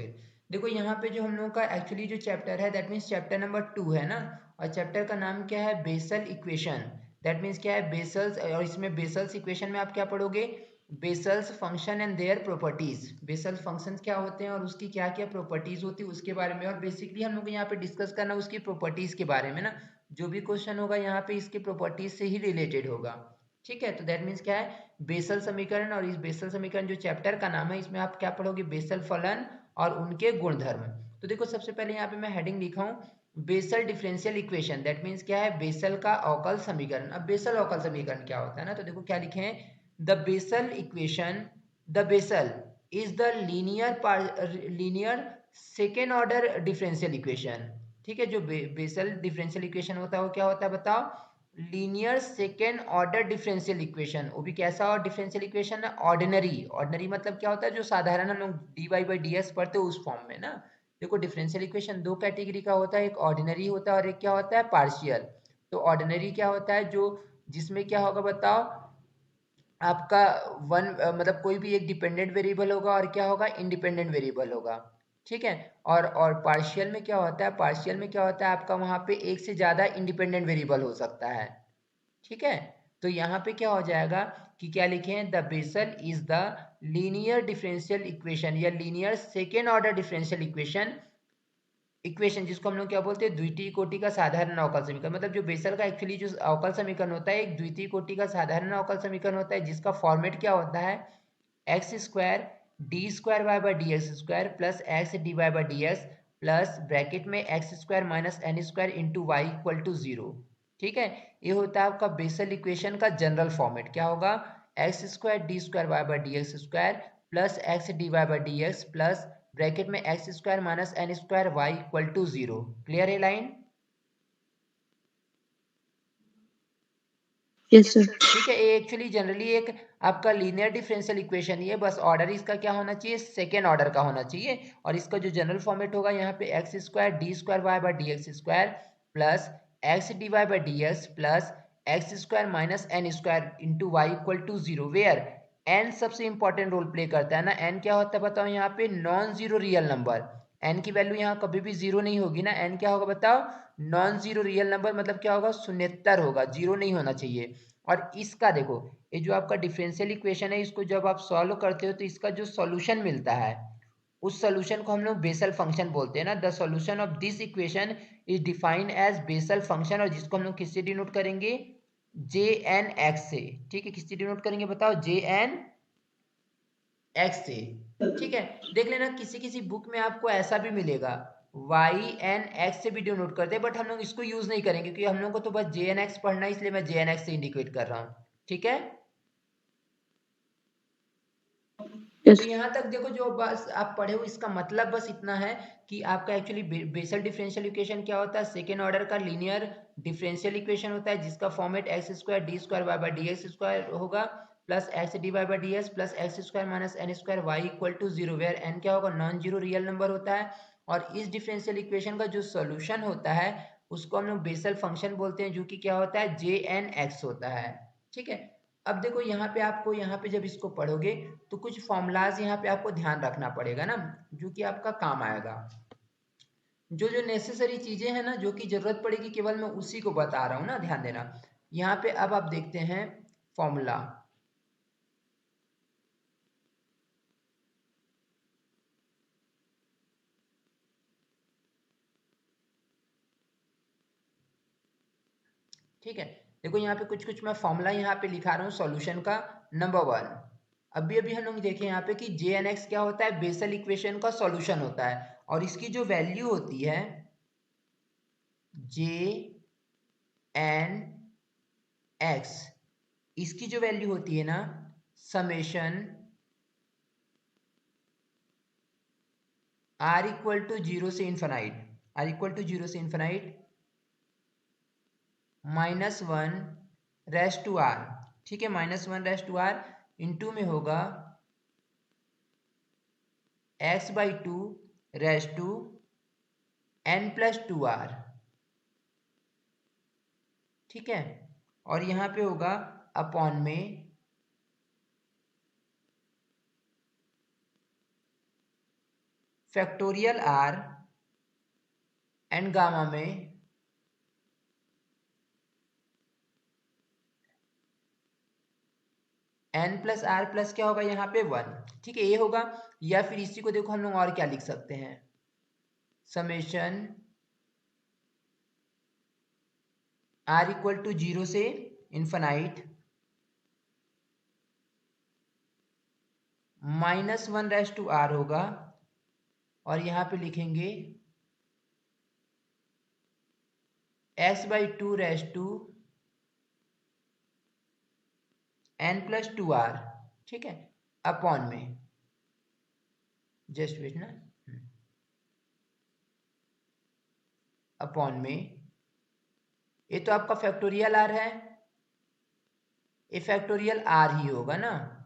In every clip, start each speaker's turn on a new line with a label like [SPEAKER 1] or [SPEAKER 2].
[SPEAKER 1] फिर देखो यहाँ पे जो हम लोगों का एक्चुअली जो चैप्टर है दैट मीन्स चैप्टर नंबर 2 है ना, और चैप्टर का नाम क्या है, बेसल इक्वेशन। दैट मीन्स क्या है, बेसल्स, और इसमें बेसल्स इक्वेशन में आप क्या पढ़ोगे, vessels function and their properties. Bessel function क्या होते हैं और उसकी क्या क्या प्रॉपर्टीज होती है उसके बारे में, और बेसिकली हम लोग यहाँ पे डिस्कस करना उसकी प्रॉपर्टीज के बारे में ना। जो भी क्वेश्चन होगा यहाँ पे इसके प्रॉपर्टीज से ही रिलेटेड होगा। ठीक है, तो दैट मीन्स क्या है, बेसल समीकरण। और इस बेसल समीकरण जो चैप्टर का नाम है इसमें आप क्या पढ़ोगे, बेसल फलन और उनके गुणधर्म। तो देखो सबसे पहले यहाँ पे मैं हेडिंग लिखा हूँ Bessel differential equation. That means क्या है, बेसल का अवकल समीकरण। अब बेसल अवकल समीकरण क्या होता है ना, तो देखो क्या लिखे हैं, the Bessel equation, the Bessel is the linear second order differential equation. ठीक है, जो बेसल डिफरेंशियल इक्वेशन होता है वो क्या होता है बताओ, linear second order differential equation. वो भी कैसा और डिफरेंशियल इक्वेशन है, ऑर्डिनरी। ऑर्डिनरी मतलब क्या होता है, जो साधारण हम लोग D Y by D S पढ़ते हैं उस फॉर्म में ना। देखो डिफरेंशियल इक्वेशन दो कैटेगरी का होता है, एक ऑर्डिनरी होता है और एक क्या होता है, पार्शियल। तो ऑर्डिनरी क्या होता है, जो जिसमें क्या होगा बताओ, आपका मतलब कोई भी एक डिपेंडेंट वेरिएबल होगा और क्या होगा, इंडिपेंडेंट वेरिएबल होगा। ठीक है, और पार्शियल में क्या होता है, पार्शियल में क्या होता है आपका, वहां पे एक से ज्यादा इंडिपेंडेंट वेरिएबल हो सकता है। ठीक है, तो यहाँ पे क्या हो जाएगा कि क्या लिखे हैं, the Bessel is the linear differential equation या linear second order differential equation जिसको हम लोग क्या बोलते हैं, द्वितीय कोटि का साधारण अवकल समीकरण। मतलब जो बेसल का एक्चुअली जो अवकल समीकरण होता है एक द्वितीय कोटि का साधारण अवकल समीकरण होता है, जिसका फॉर्मेट क्या होता है, x square D square Y by D x square plus x D Y by D x plus bracket में x square minus N square into Y equal to zero. ठीक है, ये होता है आपका बेसल इक्वेशन का जनरल फॉर्मेट। क्या होगा, x square D square Y by D x square plus x D Y by D x plus bracket में x square minus N square y equal to zero. Clear है line?
[SPEAKER 2] Yes sir.
[SPEAKER 1] ठीक है, ये actually generally एक आपका linear differential equation ही है, बस order इसका क्या होना चाहिए, सेकेंड ऑर्डर का होना चाहिए। और इसका जो जनरल फॉर्मेट होगा यहाँ पे X square D square Y by D x square plus x D Y by D x plus x square minus N square into Y equal to zero, where N सबसे important role play करता है ना। N क्या होता है बताओ, यहाँ पे non zero real number. N की वैल्यू यहाँ कभी भी जीरो नहीं होगी ना। एन क्या होगा बताओ, नॉन जीरो रियल नंबर, मतलब क्या होगा, शून्येतर होगा, जीरो नहीं होना चाहिए। और इसका देखो, ये जो आपका डिफरेंशियल इक्वेशन है इसको जब आप सॉल्व करते हो तो इसका जो सॉल्यूशन मिलता है उस सॉल्यूशन को हम लोग बेसल फंक्शन बोलते हैं ना। The solution of this equation is defined as Bessel function, और जिसको हम लोग किससे डिनोट करेंगे, जे एन एक्स से। ठीक है, किससे डिनोट करेंगे बताओ, जे एन एक्स से। ठीक है, देख लेना किसी किसी बुक में आपको ऐसा भी मिलेगा, वाई एन एक्स से भी डिनोट करते हैं, बट हम लोग इसको यूज नहीं करेंगे क्योंकि हम लोग को तो बस जे एन एक्स पढ़ना है, इसलिए मैं जे एन एक्स से इंडिकेट कर रहा हूँ। ठीक है, तो
[SPEAKER 2] यस।
[SPEAKER 1] यहाँ तक देखो जो बस आप पढ़े हो इसका मतलब बस इतना है कि आपका एक्चुअली बेसल डिफरेंशियल इक्वेशन क्या होता है, सेकेंड ऑर्डर का लीनियर डिफरेंशियल इक्वेशन होता है जिसका format x square D square Y by D x square होगा plus x D Y by D x plus x square minus N square y equal to zero, where n क्या होगा, non zero real number होता है। और इस differential equation का जो solution होता है उसको हम लोग बेसल फंक्शन बोलते हैं, जो कि क्या होता है, जे एन एक्स होता है। ठीक है, अब देखो यहाँ पे आपको, यहाँ पे जब इसको पढ़ोगे तो कुछ फॉर्मूलाज यहाँ पे आपको ध्यान रखना पड़ेगा ना, जो कि आपका काम आएगा। जो जो नेसेसरी चीजें हैं ना, जो कि जरूरत पड़ेगी, केवल मैं उसी को बता रहा हूँ ना, ध्यान देना। यहाँ पे अब आप देखते हैं फॉर्मूला। ठीक है, देखो यहाँ पे कुछ कुछ मैं फॉर्मूला यहाँ पे लिखा रहा हूँ सॉल्यूशन का। नंबर वन, अभी अभी हम लोग देखें यहाँ पे कि जे एन एक्स क्या होता है, बेसल इक्वेशन का सॉल्यूशन होता है, और इसकी जो वैल्यू होती है जे एन एक्स, इसकी जो वैल्यू होती है ना, summation are equal to zero से infinite, r equal to zero से infinite minus one raise to r. ठीक है, minus one raise to r into में होगा x by two raise to n plus two r. ठीक है, और यहाँ पे होगा अपॉन में फैक्टोरियल आर एंड गामा में n प्लस आर प्लस क्या होगा यहाँ पे 1, ठीक है, ये होगा। या फिर इसी को देखो हम लोग और क्या लिख सकते हैं, समेशन r इक्वल टू 0 से इन्फानाइट -1 होगा, और यहाँ पे लिखेंगे x/2 n+2r, ठीक है, अपॉन में, जस्ट वेट ना, अपॉन में, ये तो आपका फैक्टोरियल आर है, ये फैक्टोरियल आर ही होगा ना।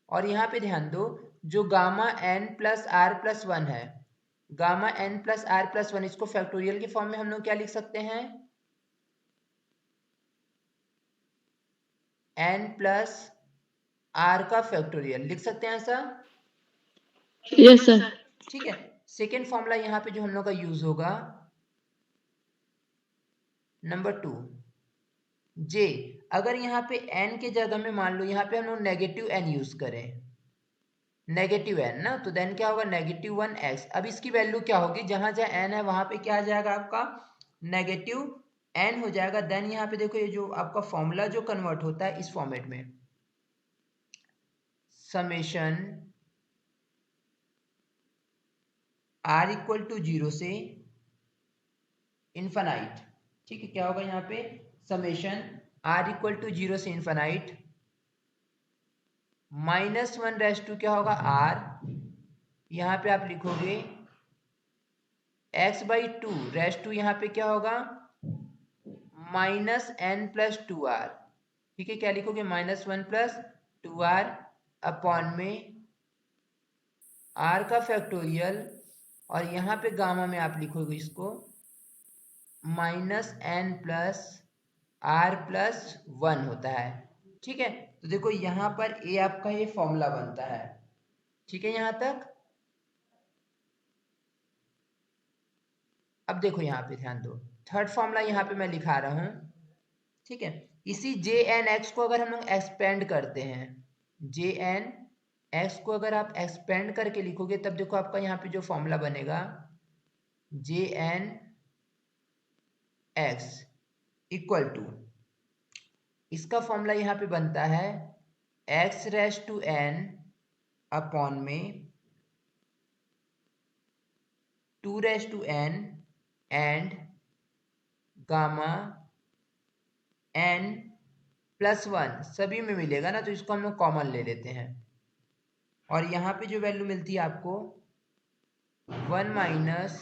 [SPEAKER 1] और यहाँ पे ध्यान दो, जो gamma n plus are plus 1 है, gamma n plus are plus 1, इसको फैक्टोरियल के फॉर्म में हम लोग क्या लिख सकते हैं, n प्लस आर का फैक्टोरियल लिख सकते हैं ऐसा।
[SPEAKER 2] Yes sir.
[SPEAKER 1] ठीक है, सेकेंड फॉर्मूला यहाँ पे जो हम लोग का यूज होगा, नंबर 2 जे, अगर यहाँ पे n के जगह में मान लो यहाँ पे हम लोग नेगेटिव n यूज करें, नेगेटिव n ना, तो देन क्या होगा, -1x। अब इसकी वैल्यू क्या होगी, जहां जहां n है वहां पे क्या आ जाएगा, आपका नेगेटिव n हो जाएगा। देन यहाँ पे देखो ये जो आपका फॉर्मूला जो कन्वर्ट होता है इस फॉर्मेट में, समेशन r इक्वल टू 0 से इन्फानाइट, ठीक है, क्या होगा यहाँ पे, समेशन r इक्वल टू 0 से इन्फानाइट -1 क्या होगा r, यहाँ पे आप लिखोगे x/2 यहाँ पे क्या होगा, -n+2r, ठीक है, क्या लिखोगे, -1+2r अपॉन में r का फैक्टोरियल, और यहाँ पे गामा में आप लिखोगे इसको -n+r+1 होता है, ठीक है। तो देखो यहाँ पर ये आपका ये फॉर्मूला बनता है, ठीक है यहाँ तक। अब देखो यहाँ पे ध्यान दो, थर्ड फॉर्मूला यहाँ पे मैं लिखा रहा हूँ, ठीक है। इसी jn(x) को अगर हम लोग एक्सपेंड करते हैं, jn(x) को अगर आप एक्सपेंड करके लिखोगे, तब देखो आपका यहाँ पे जो फॉर्मूला बनेगा, jn(x) इक्वल टू, इसका फॉर्मूला यहाँ पे बनता है x⁻n अपॉन में 2⁻n एंड गामा n+1 सभी में मिलेगा ना, तो इसको हम लोग कॉमन ले लेते हैं, और यहाँ पे जो वैल्यू मिलती है आपको 1 minus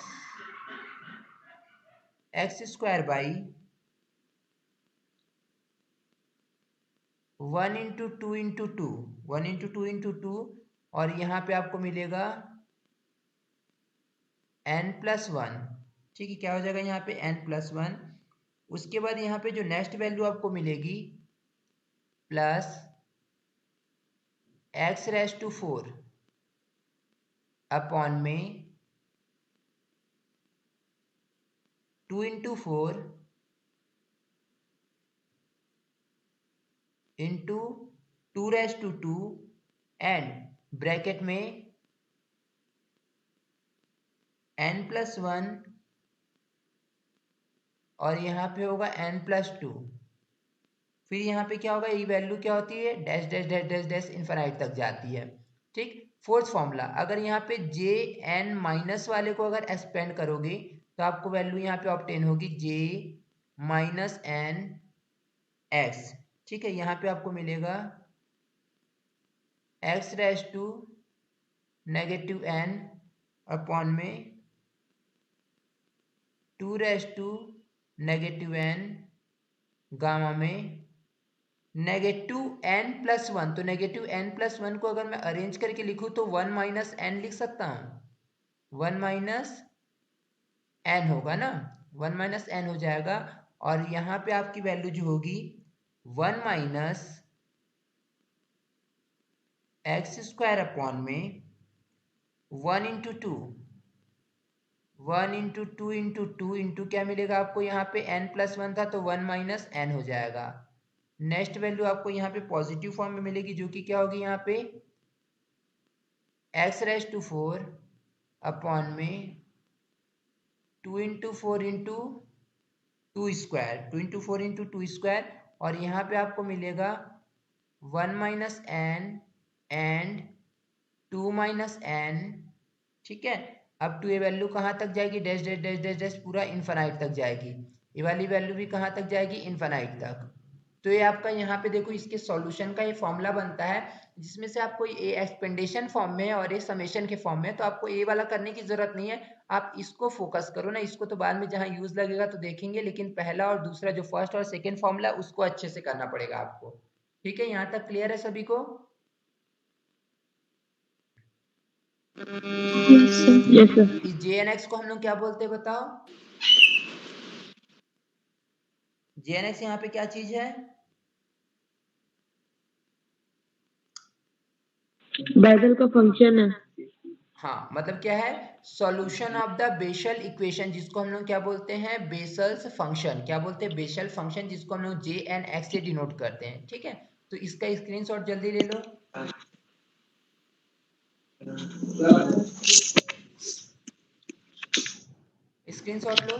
[SPEAKER 1] x² 1 into 2 into 2, 1 into 2 into 2, और यहाँ पे आपको मिलेगा n+1, ठीक है, क्या हो जाएगा यहाँ पे n+1। उसके बाद यहाँ पे जो नेक्स्ट वैल्यू आपको मिलेगी प्लस x⁻4 अपॉन में 2 इंटू 4 इंटू 2⁻2 एंड ब्रैकेट में n+1, और यहाँ पे होगा n+2, फिर यहाँ पे क्या होगा, ये वैल्यू क्या होती है, dash dash dash dash dash infinite तक जाती है, ठीक। फोर्थ फॉर्मूला, अगर यहाँ पे jn माइनस वाले को अगर एक्सपेंड करोगे, तो आपको वैल्यू यहाँ पे ऑब्टेन होगी j-n(x), ठीक है, यहाँ पे आपको मिलेगा x⁻n अपॉन में 2⁻n गामा में -n+1, तो -n+1 को अगर मैं अरेंज करके लिखूँ तो 1 माइनस n लिख सकता हूँ, 1 माइनस n होगा ना, 1 माइनस n हो जाएगा, और यहाँ पे आपकी वैल्यू जो होगी 1 माइनस x² अपॉन में 1 into to, 1 into two into two into क्या मिलेगा आपको यहाँ पे n+1 था तो 1 माइनस एन हो जाएगा। नेक्स्ट वैल्यू आपको यहाँ पे पॉजिटिव फॉर्म में मिलेगी जो कि क्या होगी यहाँ पे x⁴ अपॉन में 2 into four into two square, 2 into four into two square, और यहाँ पे आपको मिलेगा 1 minus N and 2 minus N. ठीक है, अब टू ये वैल्यू कहाँ तक जाएगी, dash dash dash dash dash पूरा इन्फानाइट तक जाएगी। ये वाली वैल्यू भी कहाँ तक जाएगी, इन्फानाइट तक। तो ये आपका यहाँ पे देखो इसके सॉल्यूशन का ये फॉर्मूला बनता है जिसमें से आपको ए एक्सपेंडेशन फॉर्म में और ए समेशन के फॉर्म में, तो आपको ए वाला करने की जरूरत नहीं है, आप इसको फोकस करो ना, इसको तो बाद में जहाँ यूज लगेगा तो देखेंगे, लेकिन पहला और दूसरा जो फर्स्ट और सेकेंड फॉर्मूला उसको अच्छे से करना पड़ेगा आपको। ठीक है, यहाँ तक क्लियर है सभी को?
[SPEAKER 2] Yes, sir.
[SPEAKER 1] इस JNX को हम लोग क्या बोलते हैं बताओ? JNX यहाँ पे क्या चीज है?
[SPEAKER 2] बैडल का फंक्शन है।
[SPEAKER 1] हाँ, मतलब क्या है, solution of the Bessel equation, जिसको हम लोग क्या बोलते हैं, बेसल्स फंक्शन। क्या बोलते हैं, बेसल फंक्शन, जिसको हम लोग JNX से डिनोट करते हैं। ठीक है, तो इसका स्क्रीनशॉट जल्दी ले लो। स्क्रीनशॉट लो।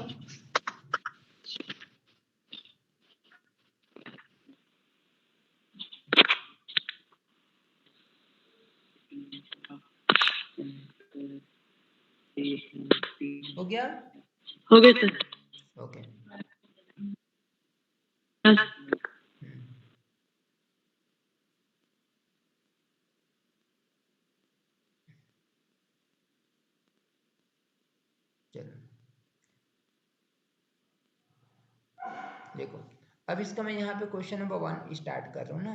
[SPEAKER 1] हो गया?
[SPEAKER 2] हो गया सर।
[SPEAKER 1] ओके।
[SPEAKER 2] Yes.
[SPEAKER 1] चलो देखो, अब इसका मैं यहाँ पे क्वेश्चन नंबर 1 स्टार्ट कर रहा हूँ ना।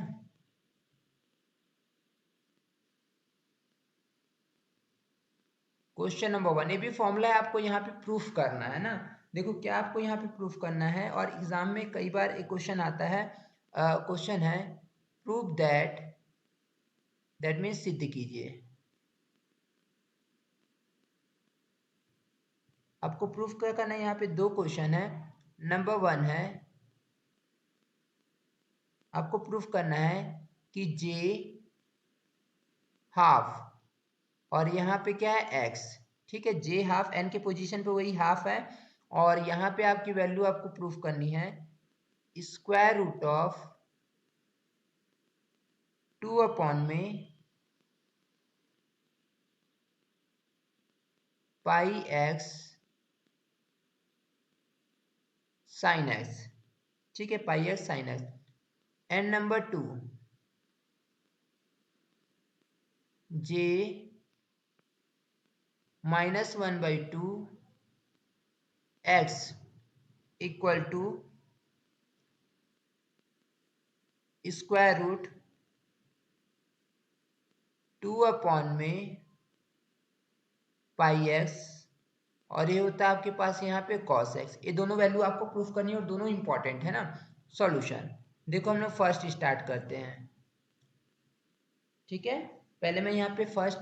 [SPEAKER 1] क्वेश्चन नंबर 1, ये भी फॉर्मूला है, आपको यहाँ पे प्रूफ करना है ना। देखो क्या आपको यहाँ पे प्रूफ करना है, और एग्जाम में कई बार एक क्वेश्चन आता है, क्वेश्चन है प्रूफ दैट मीन्स सिद्ध कीजिए। आपको प्रूफ क्या करना है, यहाँ पे दो क्वेश्चन है। नंबर 1 है, आपको प्रूफ करना है कि J हाफ, और यहाँ पे क्या है x। ठीक है, J हाफ, n के पोजीशन पे वही हाफ है, और यहाँ पे आपकी वैल्यू आपको प्रूफ करनी है स्क्वायर रूट ऑफ 2 अपॉन में पाई x साइन x। ठीक है, pi x sine x। And number 2, J -1/2 x equal to square root 2 upon में पाई x, और ये होता है आपके पास यहाँ पे cos x। ये दोनों वैल्यू आपको प्रूफ करनी है और दोनों इंपॉर्टेंट है ना। सॉल्यूशन देखो, हम लोग फर्स्ट स्टार्ट करते हैं। ठीक है, पहले मैं यहाँ पे फर्स्ट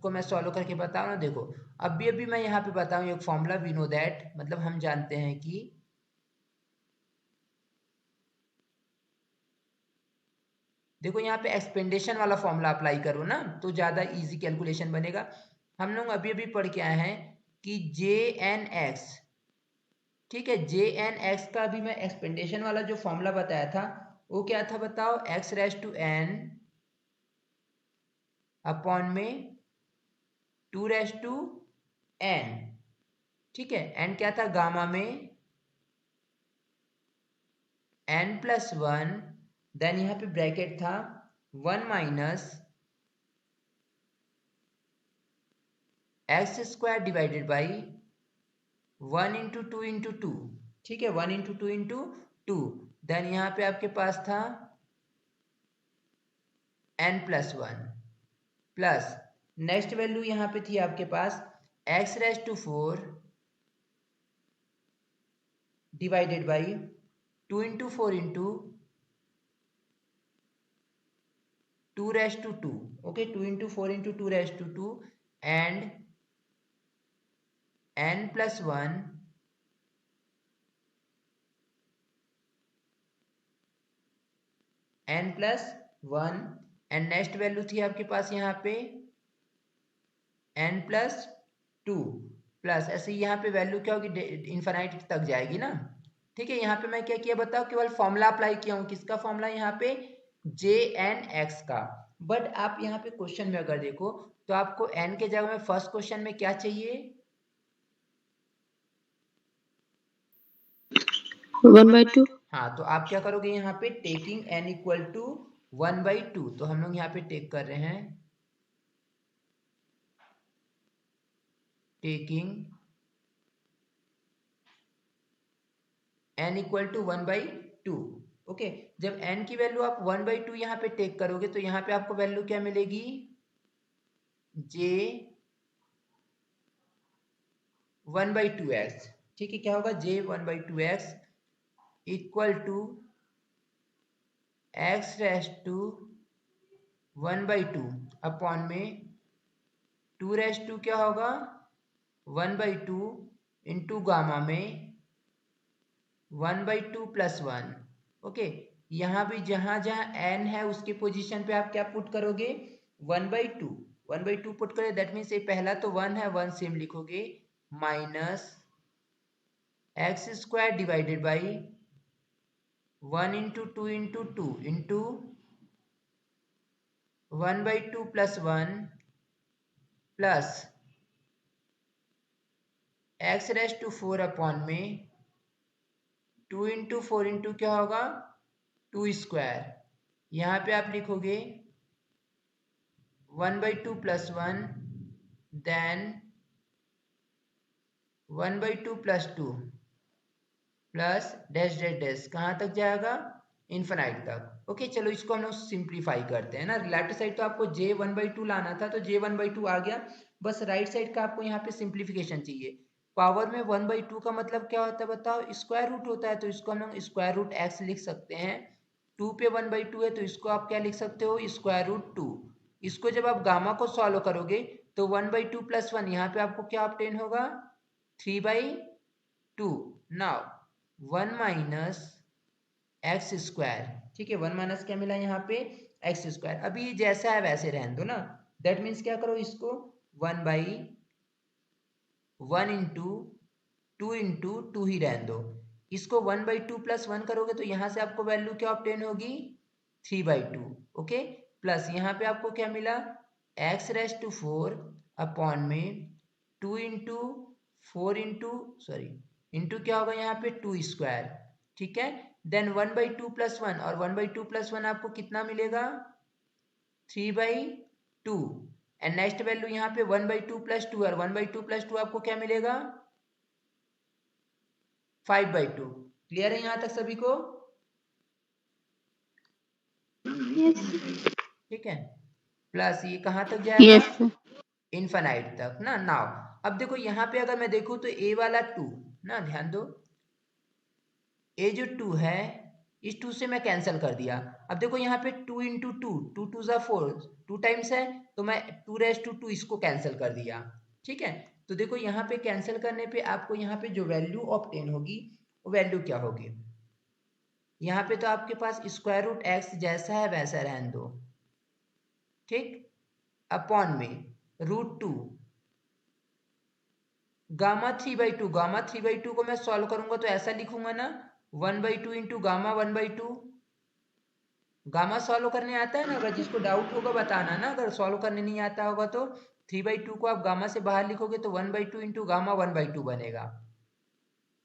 [SPEAKER 1] को मैं सॉल्व करके बताऊँ ना। देखो अभी अभी मैं यहाँ पे बताऊँ एक फॉर्मूला, वी नो दैट, मतलब हम जानते हैं कि देखो यहाँ पे एक्सपेंडेशन वाला फॉर्मूला अप्लाई करो ना तो ज़्यादा इजी कैलकुलेशन बनेगा। हम लोग अभी अभी पढ़ के आए हैं कि JNX, ठीक है, JNX का भी मैं एक्सपेंडेशन वाला जो फॉर्मूला बताया था वो क्या था बताओ, x⁴n अपॉन में 2⁴n। ठीक है, n क्या था, गामा में n+1, देन यहाँ पे ब्रैकेट था 1 minus x² divided by 1 into two into two. ठीक है, 1 into two into two, then यहाँ पे आपके पास था n+1 प्लस नेक्स्ट वैल्यू यहाँ पे थी आपके पास x⁴ divided by 2 into four into 2⁵2। Okay, 2 into four into 2⁵2 and n+1 n+1 and next value थी आपके पास यहाँ पे n+2 प्लस ऐसे यहाँ पे वैल्यू क्या होगी, इनफाइनाइट तक जाएगी ना। ठीक है, यहाँ पे मैं क्या किया बताओ, केवल फॉर्मूला अप्लाई किया हूँ। किसका फॉर्मूला यहाँ पे, jnx का। बट आप यहाँ पे क्वेश्चन में अगर देखो तो आपको n के जगह में फर्स्ट क्वेश्चन में क्या चाहिए,
[SPEAKER 2] 1/2।
[SPEAKER 1] हाँ, तो आप क्या करोगे यहाँ पे, टेकिंग n इक्वल टू 1/2। तो हम लोग यहाँ पे टेक कर रहे हैं, taking n equal to 1/2। Okay, जब n की वैल्यू आप 1/2 यहाँ पे टेक करोगे तो यहाँ पे आपको वैल्यू क्या मिलेगी, j 1/2x। ठीक है, क्या होगा, j 1/2x equal to x raise to 1/2 upon में 2 रेस टू क्या होगा 1/2 इंटू गामा में 1/2 + 1। ओके, यहाँ भी जहां जहां n है उसकी पोजीशन पे आप क्या पुट करोगे, 1/2 पुट करोगे। दैट मीन्स ये पहला तो 1 है, 1 सेम लिखोगे, minus x² divided by 1 into 2 into 2 into 1/2 + 1 plus x⁴ upon में 2 इंटू 4 इंटू क्या होगा 2²। यहाँ पे आप लिखोगे 1/2 + 1 then 1/2 + 2 plus dash dash dash, कहाँ तक जाएगा, इन्फिनाइट तक। ओके, चलो इसको हम लोग सिंप्लीफाई करते हैं ना। रिलेटिव साइड तो आपको j 1/2 लाना था, तो j 1/2 आ गया। बस राइट साइड का आपको यहाँ पे सिंप्लीफिकेशन चाहिए। पावर में 1/2 का मतलब क्या होता है बताओ, स्क्वायर रूट होता है। तो इसको हम लोग स्क्वायर रूट x लिख सकते हैं। 2 पे 1/2 है तो इसको आप क्या लिख सकते हो, स्क्वायर रूट 2। इसको जब आप गामा को सॉल्व करोगे तो 1/2 + 1 यहाँ पे आपको क्या ऑब्टेन होगा, 3/2। Now 1 minus x²। ठीक है, 1 माइनस क्या मिला यहाँ पे, x²। अभी जैसा है वैसे रहने दो ना। दैट मीन्स क्या करो, इसको 1/1 इंटू 2 इंटू 2 ही रहने दो। इसको 1/2 + 1 करोगे तो यहाँ से आपको वैल्यू क्या ऑब्टेन होगी, 3/2। ओके, प्लस यहाँ पे आपको क्या मिला, x⁴ अपॉन में 2 इंटू 4 इंटू इंटू क्या होगा यहाँ पे 2²। ठीक है, देन 1/2 + 1 और 1/2 + 1 आपको कितना मिलेगा, 3/2। एंड नेक्स्ट वैल्यू यहाँ पे 1/2 + 2 और 1/2 + 2 आपको क्या मिलेगा, 5/2। क्लियर है यहाँ तक सभी को, ठीक है। प्लस ये कहाँ तक जाएगा,
[SPEAKER 2] यस सर।
[SPEAKER 1] इनफाइनाइट तक ना। नाउ अब देखो यहाँ पे अगर मैं देखूँ तो a वाला 2 ना, ध्यान दो, a जो 2 है इस 2 से मैं कैंसिल कर दिया। अब देखो यहाँ पे 2 इंटू 2, 2 2 ज़ा 4, 2 टाइम्स है तो मैं 2⁻²2 इसको कैंसिल कर दिया। ठीक है, तो देखो यहाँ पे कैंसिल करने पे आपको यहाँ पे जो वैल्यू ऑब्टेन होगी वो वैल्यू क्या होगी, यहाँ पे तो आपके पास स्क्वायर रूट x जैसा है वैसा रहने दो। ठीक, अपॉन में √2 गामा 3/2। गामा 3/2 को मैं सॉल्व करूंगा तो ऐसा लिखूंगा ना, 1/2 इंटू गामा 1/2। गामा सॉल्व करने आता है ना, अगर जिसको डाउट होगा बताना ना, अगर सॉल्व करने नहीं आता होगा तो 3/2 को आप गामा से बाहर लिखोगे तो 1/2 इंटू गामा 1/2 बनेगा,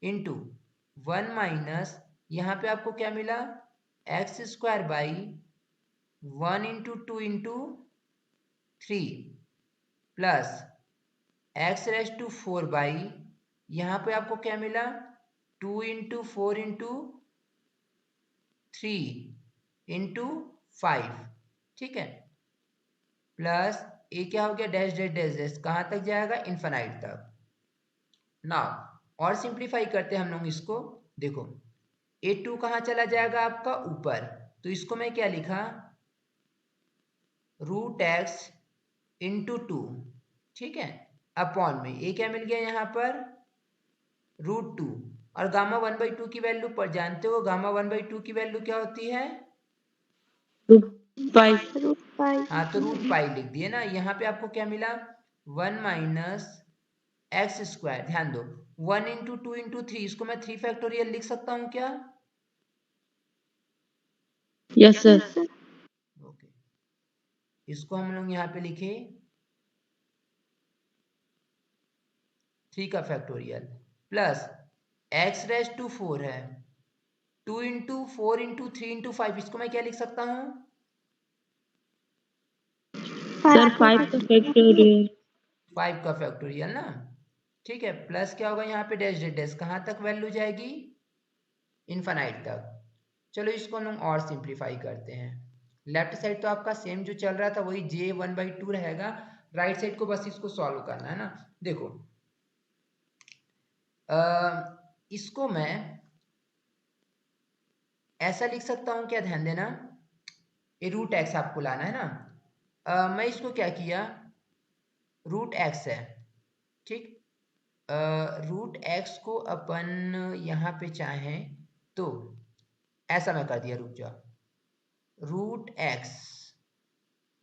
[SPEAKER 1] इंटू 1 माइनस यहाँ पे आपको क्या मिला, x² by 1 into 2 into 3 plus x⁴ by यहाँ पे आपको क्या मिला, 2 इंटू 4 इंटू 3 इंटू 5। ठीक है, प्लस ये क्या हो गया, डैश डैश डैश डैश, कहाँ तक जाएगा, इनफाइनाइट तक। नाउ और सिंप्लीफाई करते हैं हम लोग इसको। देखो a2 कहाँ चला जाएगा आपका ऊपर, तो इसको मैं क्या लिखा, √x इंटू 2 ठीक है, अपॉन में ये क्या मिल गया यहाँ पर √2 और गामा 1/2 की वैल्यू पर जानते हो गामा 1/2 की वैल्यू क्या होती है
[SPEAKER 2] √π
[SPEAKER 1] हाँ तो √π लिख दिए ना। यहाँ पे आपको क्या मिला 1 माइनस एक्स स्क्वायर। ध्यान दो 1 इंटू 2 इंटू 3 इसको मैं 3 फैक्टोरियल लिख सकता हूँ क्या
[SPEAKER 2] यस सर
[SPEAKER 1] ओके इसको हम लोग यहाँ पे लिखे 3 का factorial plus x raise to 4 है 2 इंटू 4 इंटू 3 इंटू 5 इसको मैं क्या लिख सकता हूँ
[SPEAKER 2] सर 5 का फैक्टोरियल
[SPEAKER 1] 5 का फैक्टोरियल ना। ठीक है प्लस क्या होगा यहाँ पे डैश डैश डैश कहाँ तक वैल्यू जाएगी इनफाइनाइट तक। चलो इसको हम और सिंप्लीफाई करते हैं। लेफ्ट साइड तो आपका सेम जो चल रहा था वही j1/2 रहेगा। राइट साइड को बस इसको सॉल्व करना है ना। देखो इसको मैं ऐसा लिख सकता हूँ क्या ध्यान देना ये √x आपको लाना है ना। मैं इसको क्या किया √x है ठीक √x को अपन यहाँ पे चाहें तो ऐसा मैं कर दिया रुक जाओ √x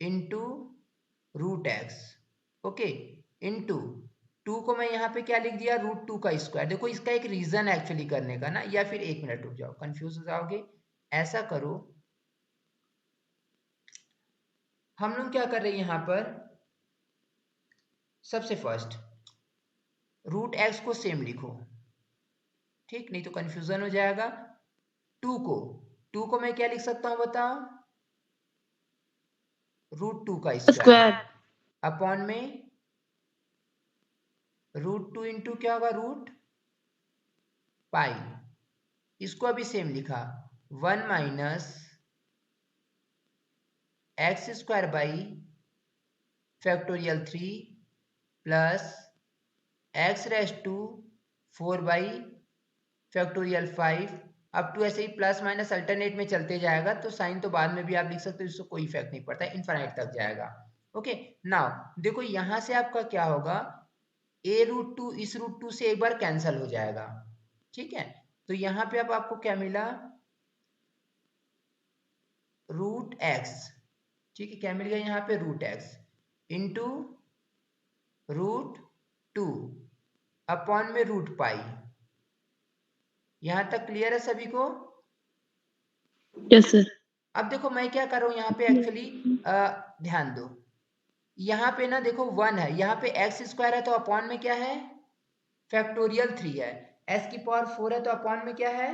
[SPEAKER 1] into √x okay into 2 को मैं यहाँ पे क्या लिख दिया √2 का स्क्वायर। देखो इसका एक रीजन एक्चुअली करने का ना या फिर 1 मिनट रुक जाओ कंफ्यूज हो जाओगे। ऐसा करो हम लोग क्या कर रहे हैं यहाँ पर सबसे फर्स्ट √x को सेम लिखो ठीक नहीं तो कंफ्यूजन हो जाएगा। 2 को मैं क्या लिख सकता हूँ बताओ √2 का स्क्वायर अपॉन में √2 इंटू क्या होगा √π इसको अभी सेम लिखा 1 minus X square by factorial 3 plus x raise to 4 by factorial 5 up to ऐसे ही प्लस माइनस अल्टरनेट में चलते जाएगा तो साइन तो बाद में भी आप लिख सकते हो इससे कोई इफेक्ट नहीं पड़ता इनफाइनाइट तक जाएगा। ओके नाउ देखो यहाँ से आपका क्या होगा a√2 इस √2 से एक बार कैंसिल हो जाएगा ठीक है। तो यहाँ पे अब आपको क्या मिला √x ठीक है क्या मिल गया यहाँ पे √x इंटू √2 अपॉन में √π। यहाँ तक क्लियर है सभी को
[SPEAKER 2] यस सर
[SPEAKER 1] अब देखो मैं क्या कर रहा हूँ यहाँ पे एक्चुअली ध्यान दो यहाँ पे ना देखो 1 है यहाँ पे एक्स स्क्वायर है तो अपॉन में क्या है फैक्टोरियल 3 है s की पावर 4 है तो अपॉन में क्या है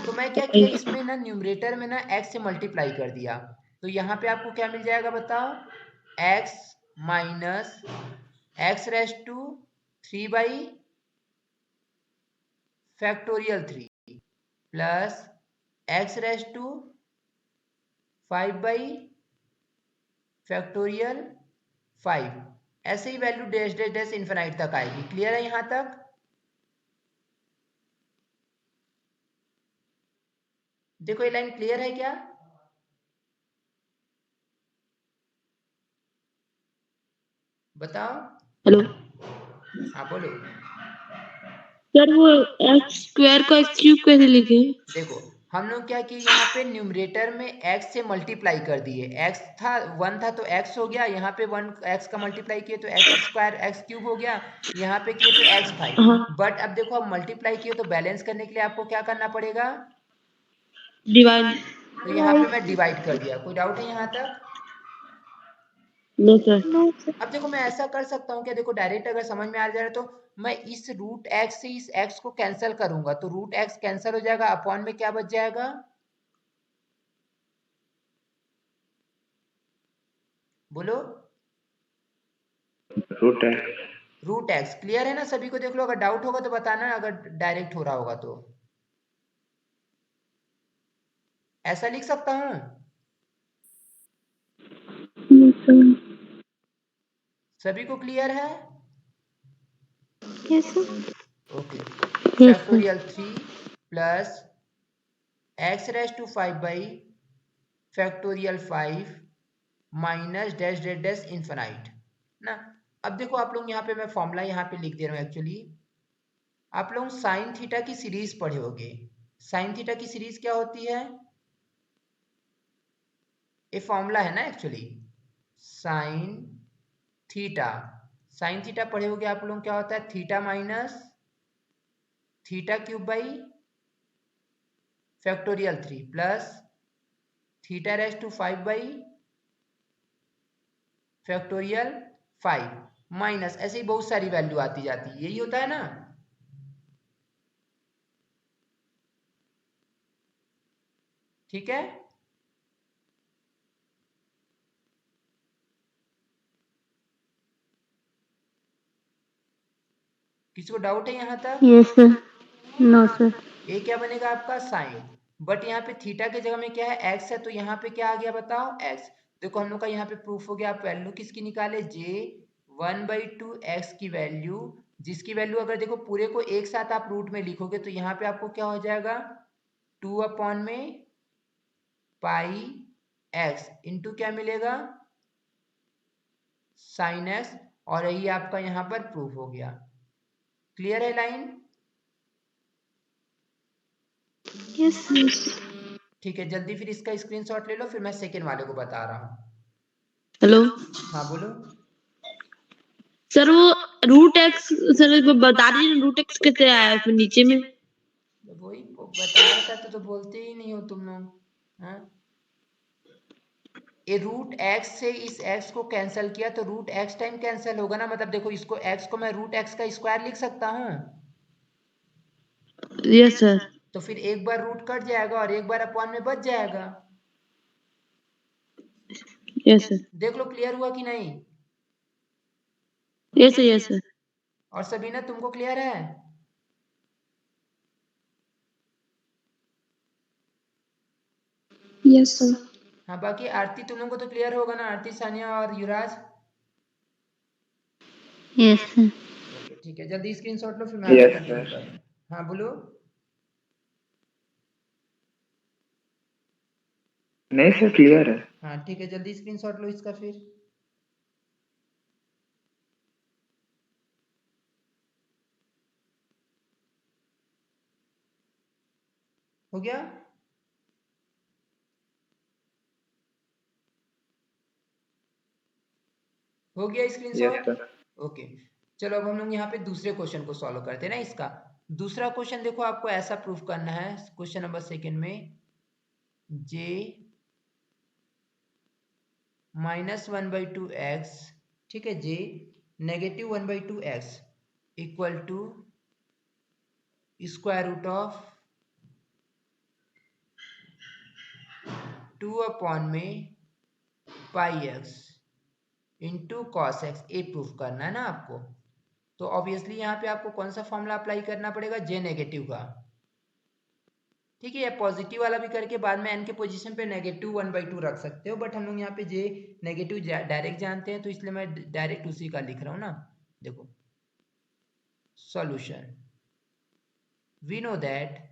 [SPEAKER 1] तो मैं क्या किया इसमें ना न्यूमरेटर में ना x से मल्टीप्लाई कर दिया तो यहाँ पे आपको क्या मिल जाएगा बताओ x minus x raise to 3 by factorial 3 plus x raise to 5 by factorial 5 ऐसे ही value dash dash dash infinite तक आएगी। क्लियर है यहाँ तक देखो ये लाइन क्लियर है क्या बताओ
[SPEAKER 2] हेलो
[SPEAKER 1] हाँ बोलो
[SPEAKER 2] सर वो एक्स स्क्वायर को एक्स क्यूब कैसे लिखे
[SPEAKER 1] देखो हम लोग क्या किए यहाँ पे न्यूमरेटर में x से मल्टीप्लाई कर दिए x था 1 था तो x हो गया यहाँ पे 1 x का मल्टीप्लाई किए तो x स्क्वायर x क्यूब हो गया यहाँ पे किए तो x5
[SPEAKER 2] हाँ
[SPEAKER 1] बट अब देखो अब मल्टीप्लाई किए तो बैलेंस करने के लिए आपको क्या करना पड़ेगा
[SPEAKER 2] डिवाइड
[SPEAKER 1] तो यहाँ पे मैं डिवाइड कर दिया। कोई डाउट है यहाँ तक
[SPEAKER 2] नो सर
[SPEAKER 1] अब देखो मैं ऐसा कर सकता हूँ क्या देखो डायरेक्ट अगर समझ में आ जाए तो मैं इस √x से इस x को कैंसिल करूंगा तो √x कैंसिल हो जाएगा अपॉन में क्या बच जाएगा बोलो √x क्लियर है ना सभी को देख लो अगर डाउट होगा तो बताना अगर डायरेक्ट हो रहा होगा तो ऐसा लिख सकता हूँ सभी को क्लियर है okay factorial 3 plus x raise to 5 by factorial 5 minus dash dash dash infinite ना। अब देखो आप लोग यहाँ पे मैं फॉर्मूला यहाँ पे लिख दे रहा हूँ। एक्चुअली आप लोग साइन थीटा की सीरीज पढ़े होगे। साइन थीटा की सीरीज क्या होती है? ये फॉर्मूला है ना actually, sine theta. Sine theta पढ़े होगे आप लोग, क्या होता है? Theta minus theta cube by factorial 3 plus theta raise to 5 by factorial 5 minus, ऐसे ही बहुत सारी वैल्यू आती जाती है, यही होता है ना। ठीक है, किसी को डाउट है यहाँ तक?
[SPEAKER 2] Yes sir. No sir.
[SPEAKER 1] ये क्या बनेगा आपका साइन, बट यहाँ पे थीटा की जगह में क्या है? एक्स है, तो यहाँ पे क्या आ गया बताओ? एक्स। देखो हम लोग का यहाँ पे प्रूफ हो गया। आप वैल्यू किसकी निकाले? जे 1/2 एक्स की वैल्यू, जिसकी वैल्यू अगर देखो पूरे को एक साथ आप रूट में लिखोगे तो यहाँ पे आपको क्या हो जाएगा? 2 में पाई एक्स इंटू क्या मिलेगा? Sine x. और यही आपका यहाँ पर प्रूफ हो गया। क्लियर है लाइन?
[SPEAKER 2] Yes yes.
[SPEAKER 1] ठीक है, जल्दी फिर इसका स्क्रीनशॉट ले लो, फिर मैं सेकेंड वाले को बता रहा हूँ।
[SPEAKER 2] हेलो
[SPEAKER 1] हाँ बोलो।
[SPEAKER 2] सर, वो रूट एक्स, सर वो बता दीजिए ना, रूट एक्स कैसे आया उसमें नीचे में?
[SPEAKER 1] वही बता रहा था तो बोलते ही नहीं हो तुम लोग। हाँ, ये रूट एक्स से इस एक्स को कैंसिल किया तो रूट एक्स टाइम कैंसिल होगा ना। मतलब देखो इसको एक्स को मैं रूट एक्स का स्क्वायर लिख सकता हूँ,
[SPEAKER 2] यस सर।
[SPEAKER 1] तो फिर एक बार रूट कट जाएगा और एक बार अपॉन में बच जाएगा।
[SPEAKER 2] Yes sir.
[SPEAKER 1] देख लो क्लियर हुआ कि नहीं?
[SPEAKER 2] Yes sir. Yes sir.
[SPEAKER 1] और सबीना तुमको क्लियर है?
[SPEAKER 2] Yes sir.
[SPEAKER 1] हाँ, बाकी आरती तुम लोगों को तो क्लियर होगा ना? आरती, सानिया और युवराज?
[SPEAKER 2] Yes sir.
[SPEAKER 1] ओके ठीक है, जल्दी स्क्रीनशॉट लो, फिर मैं आगे कंटिन्यू कर रहा हूँ। हाँ बोलो।
[SPEAKER 3] नहीं सर, क्लियर है।
[SPEAKER 1] हाँ ठीक है, जल्दी स्क्रीनशॉट लो इसका फिर। हो गया? हो गया
[SPEAKER 3] यस
[SPEAKER 1] स्क्रीनशॉट?
[SPEAKER 3] सर।
[SPEAKER 1] ओके, चलो अब हम लोग यहाँ पे दूसरे क्वेश्चन को सॉल्व करते हैं ना इसका। दूसरा क्वेश्चन देखो, आपको ऐसा प्रूफ करना है क्वेश्चन नंबर सेकेंड में, जे -1/2x, ठीक है, J -1/2x equal to square root of 2 में pi X into cos X, a proof करना है ना आपको। तो ऑब्वियसली यहाँ पे आपको कौन सा फॉर्मूला अप्लाई करना पड़ेगा? जे नेगेटिव का। ठीक है, पॉजिटिव वाला भी करके बाद में एन के पोजीशन पे -1/2 रख सकते हो, बट हम लोग यहाँ पे जे नेगेटिव डायरेक्ट जानते हैं, तो इसलिए मैं डायरेक्ट उसी का लिख रहा हूँ ना। देखो सॉल्यूशन, वी नो दैट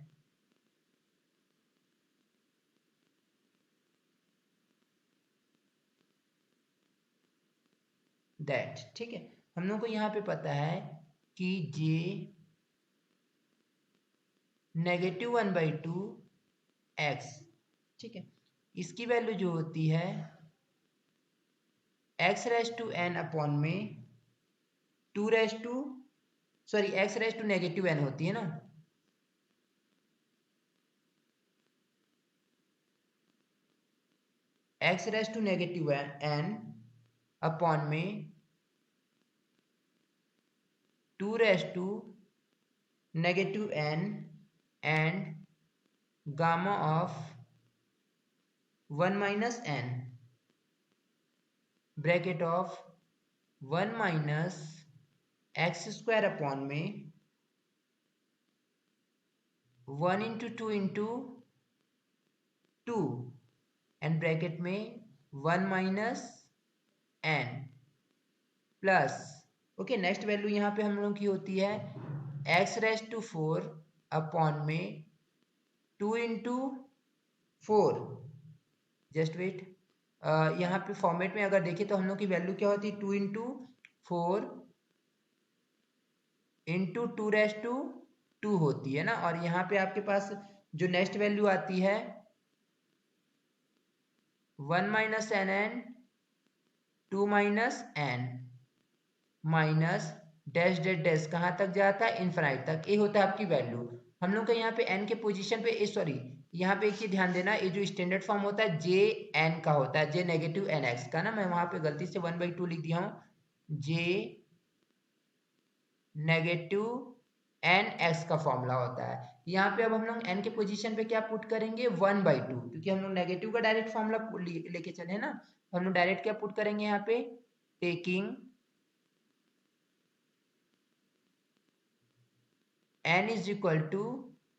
[SPEAKER 1] ठीक है, हम लोग को यहाँ पे पता है कि जे -1/2 एक्स, ठीक है, इसकी वैल्यू जो होती है x⁻n में x⁻n होती है ना। x⁻n में 2⁻n and gamma of 1 - n bracket of 1 - x² में 1 × 2 × 2 एंड ब्रैकेट में 1 - n plus, okay, next value यहाँ पे हम लोग की होती है x⁻⁴ में 2 × 4, जस्ट वेट, यहाँ पे फॉर्मेट में अगर देखें तो हम लोग की वैल्यू क्या होती है 2 इंटू 4 इंटू 2 होती है ना। और यहाँ पे आपके पास जो नेक्स्ट वैल्यू आती है 1 minus N N 2 minus N minus dash dash dash कहाँ तक जाता है इनफाइनाइट तक। ये होता है आपकी वैल्यू। हम लोग का यहाँ पे n के पोजीशन पे सॉरी यहाँ पे एक चीज ध्यान देना, ये जो स्टैंडर्ड फॉर्म होता है जे एन का होता है, जे नेगेटिव एन एक्स का ना, मैं वहां पे गलती से 1/2 लिख दिया हूँ। जे नेगेटिव एन एक्स का फॉर्मूला होता है। यहाँ पे अब हम लोग n के पोजीशन पे क्या पुट करेंगे 1/2, क्योंकि हम लोग नेगेटिव का डायरेक्ट फॉर्मूला लेके चले हैं ना, हम लोग डायरेक्ट क्या पुट करेंगे यहाँ पे taking n is equal to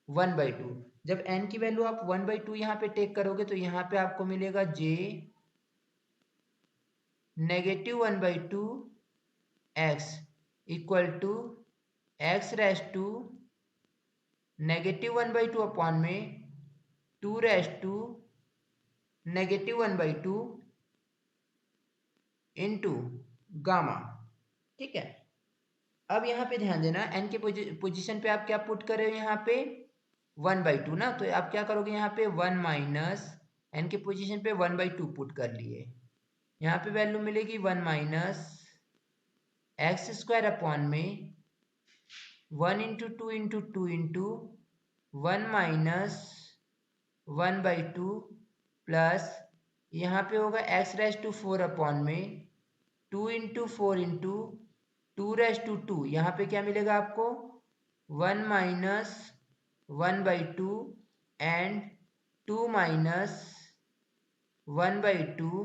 [SPEAKER 1] 1/2। जब n की वैल्यू आप 1/2 यहाँ पे टेक करोगे तो यहाँ पे आपको मिलेगा j negative 1/2 x equal to x raise to negative 1/2 upon में 2 raise to negative 1/2 into gamma. ठीक है, अब यहाँ पे ध्यान देना n के पोजीशन पे आप क्या पुट कर रहे हो यहाँ पे 1/2 ना, तो आप क्या करोगे यहाँ पे 1 माइनस n के पोजीशन पे 1/2 पुट कर लिए, यहाँ पे वैल्यू मिलेगी 1 माइनस एक्स स्क्वायर अपॉन में 1 इंटू 2 इंटू 2 इंटू 1 माइनस 1/2 प्लस यहाँ पे होगा एक्स रेस टू 4 अपॉन में 2 इंटू 4 इंटू 2 रेस टू 2, यहाँ पे क्या मिलेगा आपको 1 minus 1/2 and 2 minus 1/2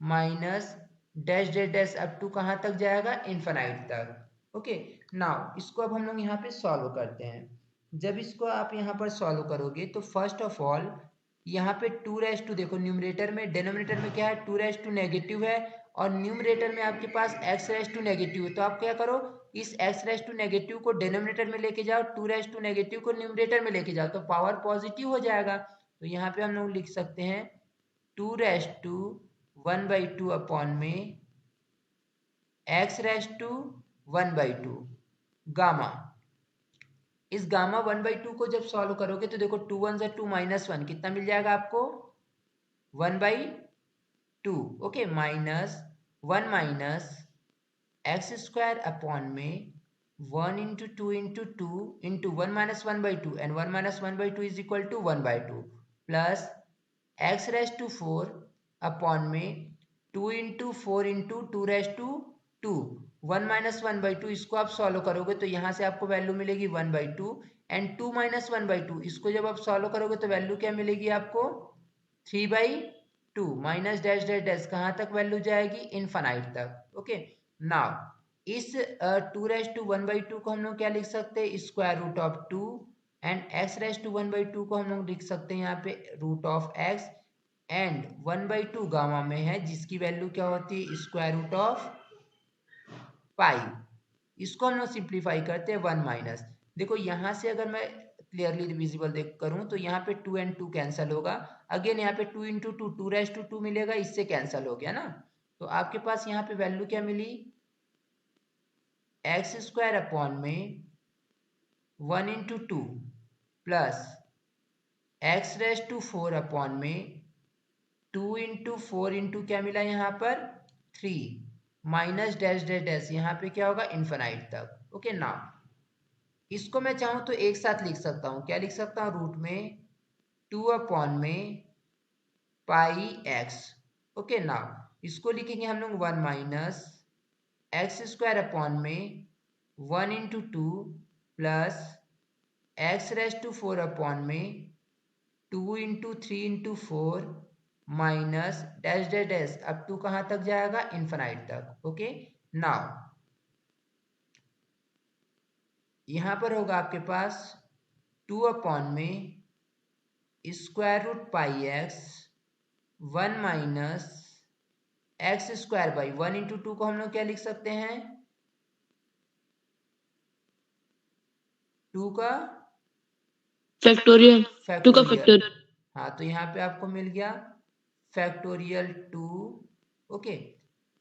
[SPEAKER 1] minus dash dash dash up to कहाँ तक जाएगा इनफाइनाइट तक। ओके, नाउ इसको अब हम लोग यहाँ पे सॉल्व करते हैं। जब इसको आप यहाँ पर सॉल्व करोगे तो फर्स्ट ऑफ ऑल यहाँ पे 2 रेस टू देखो, न्यूमरेटर में डिनोमिनेटर में क्या है 2 रेस टू नेगेटिव है और न्यूमरेटर में आपके पास x रेस टू नेगेटिव है, तो आप क्या करो इस x रेस टू नेगेटिव को डिनोमिनेटर में लेके जाओ, 2 रेस टू नेगेटिव को न्यूमरेटर में लेके जाओ तो पावर पॉजिटिव हो जाएगा। तो यहाँ पे हम लोग लिख सकते हैं 2 रेस टू 1/2 अपॉन में x रेस टू 1/2 गामा। इस गामा 1/2 को जब सॉल्व करोगे तो देखो 2 1 2 माइनस 1 कितना मिल जाएगा आपको 1/2। Okay, minus 1 minus X square upon में 1 इंटू 2 इंटू 2 इंटू 1 minus 1/2 and 1 minus 1/2 is equal to 1/2 plus X raise to 4 upon में 2 into 4 into 2 raise to 2 1 minus 1/2, इसको आप सॉल्व करोगे तो यहाँ से आपको वैल्यू मिलेगी 1/2 एंड 2 माइनस 1/2, इसको जब आप सॉल्व करोगे तो वैल्यू क्या मिलेगी आपको 3/2 माइनस डैश डैश डैश कहाँ तक वैल्यू जाएगी इनफाइनाइट तक। ओके, नाउ इस 2 रेस टू 1/2 को हम लोग क्या लिख सकते हैं square root of 2 and x raise to 1/2 को हम लोग लिख सकते हैं यहाँ पे root of x and 1/2 gamma में है जिसकी वैल्यू क्या होती है स्क्वायर रूट ऑफ पाई। इसको हम लोग सिंप्लीफाई करते हैं 1 माइनस, देखो यहाँ से अगर मैं क्लियरली विजिबल देख करूँ तो यहाँ पे 2 एंड 2 कैंसिल होगा, अगेन यहाँ पे 2 इंटू 2 2 रेस टू 2 मिलेगा, इससे कैंसिल हो गया ना। तो आपके पास यहाँ पे वैल्यू क्या मिली एक्स स्क्वायर अपॉन में 1 into 2 plus X raise to 4 upon में 2 इंटू 4 इंटू क्या मिला यहाँ पर 3 माइनस डैश डैश डैश यहाँ पे क्या होगा इनफाइनाइट तक। ओके, नाउ इसको मैं चाहूँ तो एक साथ लिख सकता हूँ, क्या लिख सकता हूँ रूट में 2 अपॉन में पाई एक्स। ओके, नाउ इसको लिखेंगे हम लोग 1 माइनस एक्स स्क्वायर अपॉन में 1 into 2 plus X raise to 4 upon में 2 into 3 into 4 minus dash dash dash अब 2 कहाँ तक जाएगा इनफाइनाइट तक। ओके, नाउ यहाँ पर होगा आपके पास 2 अपॉन में square root pi X 1 minus X square by 1 into 2 को हम लोग क्या लिख सकते हैं 2 का
[SPEAKER 2] फैक्टोरियल 2 का फैक्टोरियल।
[SPEAKER 1] हाँ, तो यहाँ पे आपको मिल गया फैक्टोरियल 2, ओके,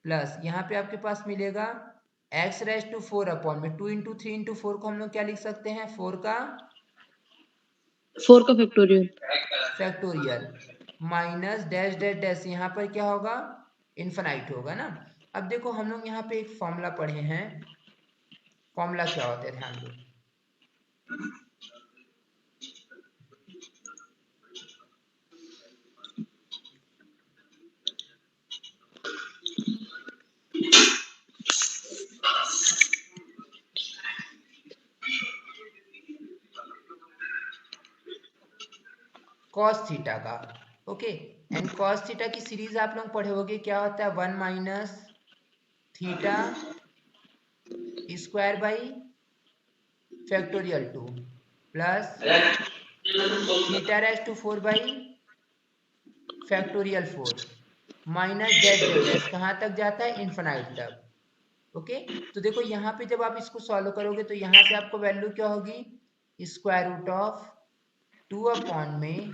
[SPEAKER 1] प्लस यहाँ पे आपके पास मिलेगा एक्स रेज टू 4 अपॉन में 2 इंटू 3 इंटू 4 को हम लोग क्या लिख सकते हैं, 4 का factorial minus dash dash dash, यहाँ पर क्या होगा, इन्फिनाइट होगा ना। अब देखो हम लोग यहाँ पे एक फॉर्मूला पढ़े हैं, फॉर्मूला क्या होता है ध्यान दो, कॉस थीटा का, ओके, एंड कॉस थीटा की सीरीज आप लोग पढ़े होगे, क्या होता है 1 minus theta square by factorial 2 plus theta raise to 4 by factorial 4 minus dash dash dash, कहाँ तक जाता है, इन्फिनाइट तक, ओके। तो देखो यहाँ पे जब आप इसको सॉल्व करोगे तो यहाँ से आपको वैल्यू क्या होगी, स्क्वायर रूट ऑफ 2 अपॉन में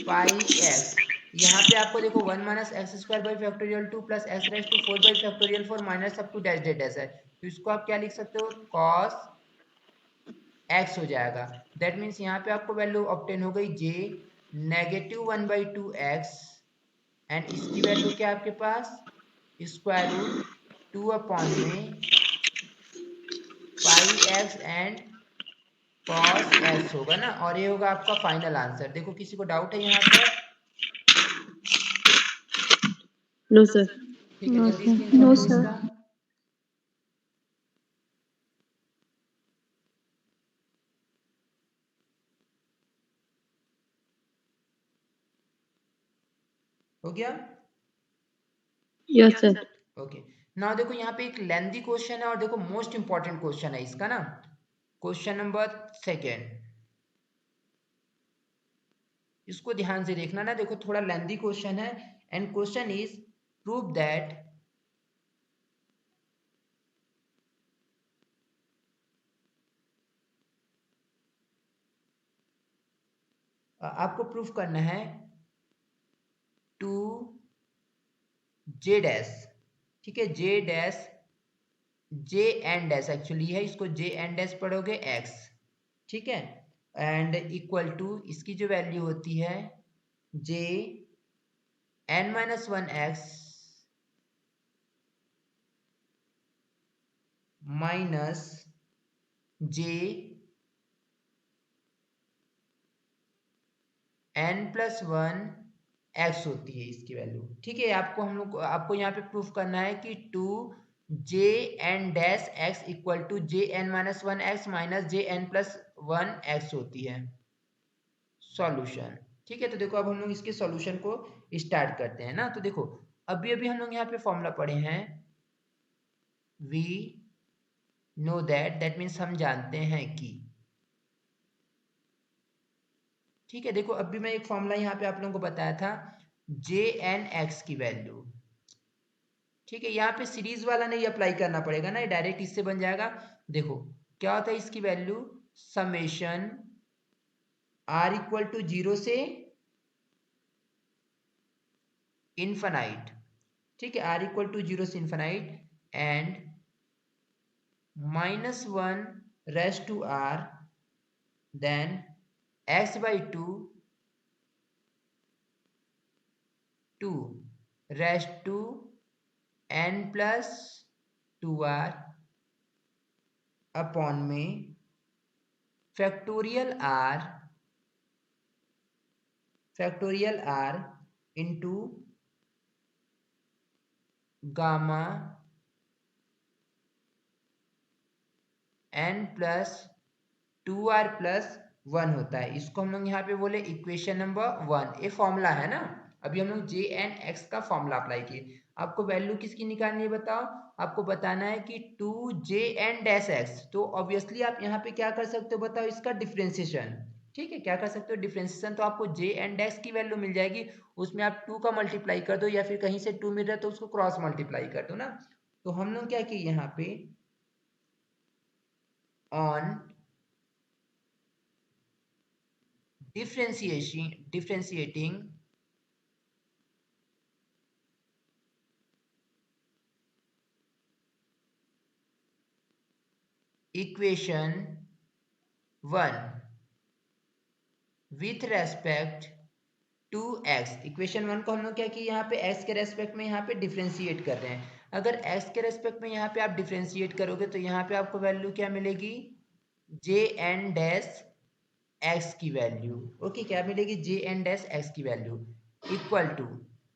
[SPEAKER 1] पाई एक्स, यहाँ पे आपको देखो 1 minus X square by factorial 2 plus x raise to 4 by factorial 4 minus up to dash dash dash है, तो इसको आप क्या लिख सकते हो, कॉस एक्स हो जाएगा। दैट मीन्स यहाँ पे आपको वैल्यू ऑब्टेन हो गई जे -1/2 एक्स, एंड इसकी वैल्यू क्या है आपके पास, स्क्वायर रूट 2 अपॉन में pi x and cos x होगा ना, और ये होगा आपका फाइनल आंसर। देखो किसी को डाउट है यहाँ पर,
[SPEAKER 2] नो सर।
[SPEAKER 1] ठीक है, जल्दी स्क्रीनशॉट लो इसका। हो गया,
[SPEAKER 2] यस सर।
[SPEAKER 1] ओके। नाउ देखो यहाँ पे एक लेंथी क्वेश्चन है, और देखो मोस्ट इंपॉर्टेंट क्वेश्चन है इसका ना, क्वेश्चन नंबर 2, इसको ध्यान से देखना ना, देखो थोड़ा लेंथी क्वेश्चन है, and question is prove that आपको प्रूफ करना है टू जे डैश, ठीक है, J dash, J N dash actually है, इसको जे एन डैश पढ़ोगे एक्स, ठीक है, एंड इक्वल टू इसकी जो वैल्यू होती है जे n-1 X minus J n+1 X होती है इसकी वैल्यू, ठीक है। आपको हम लोग आपको यहाँ पे प्रूफ करना है कि two J N dash X equal to J n-1 X minus J n+1 X होती है सॉल्यूशन, ठीक है। तो देखो अब हम लोग इसके सॉल्यूशन को स्टार्ट करते हैं ना। तो देखो अभी अभी हम लोग यहाँ पे फॉर्मूला पढ़े हैं, वी नो दैट मीन्स हम जानते हैं कि, ठीक है। देखो अभी मैं एक फॉर्मूला यहाँ पे आप लोगों को बताया था, जे एन एक्स की वैल्यू, ठीक है, यहाँ पे सीरीज वाला नहीं अप्लाई करना पड़ेगा ना, ये डायरेक्ट इससे बन जाएगा। देखो क्या होता है इसकी value, summation are equal to 0 से इनफाइनाइट, ठीक है, आर इक्वल टू 0 से infinite and -1 raise to r, then x/2 2 raise to n+2r upon में factorial r into gamma n+2r+1 होता है। इसको हम लोग यहाँ पे बोले इक्वेशन नंबर 1, ये फॉर्मूला है ना। अभी हम लोग जे एन एक्स का फॉर्मूला अप्लाई किए, आपको वैल्यू किसकी निकालनी है बताओ, आपको बताना है कि two J N dash X, तो ऑब्वियसली आप यहाँ पे क्या कर सकते हो बताओ, इसका डिफ्रेंसिएशन, ठीक है, क्या कर सकते हो डिफ्रेंसिएशन, तो आपको जे एन डैश की वैल्यू मिल जाएगी, उसमें आप 2 का मल्टीप्लाई कर दो, या फिर कहीं से 2 मिल रहा है तो उसको क्रॉस मल्टीप्लाई कर दो ना। तो हम लोग क्या किए यहाँ पे, on differentiating equation 1 with respect to X. Equation 1 को हम लोग क्या किए, यहाँ पे x के रेस्पेक्ट में यहाँ पे डिफ्रेंशिएट कर रहे हैं। अगर x के रेस्पेक्ट में यहाँ पे आप डिफ्रेंशिएट करोगे तो यहाँ पे आपको वैल्यू क्या मिलेगी, जे एन डैश एक्स की वैल्यू। ओके, क्या मिलेगी, जे एन डैश एक्स की वैल्यू इक्वल टू,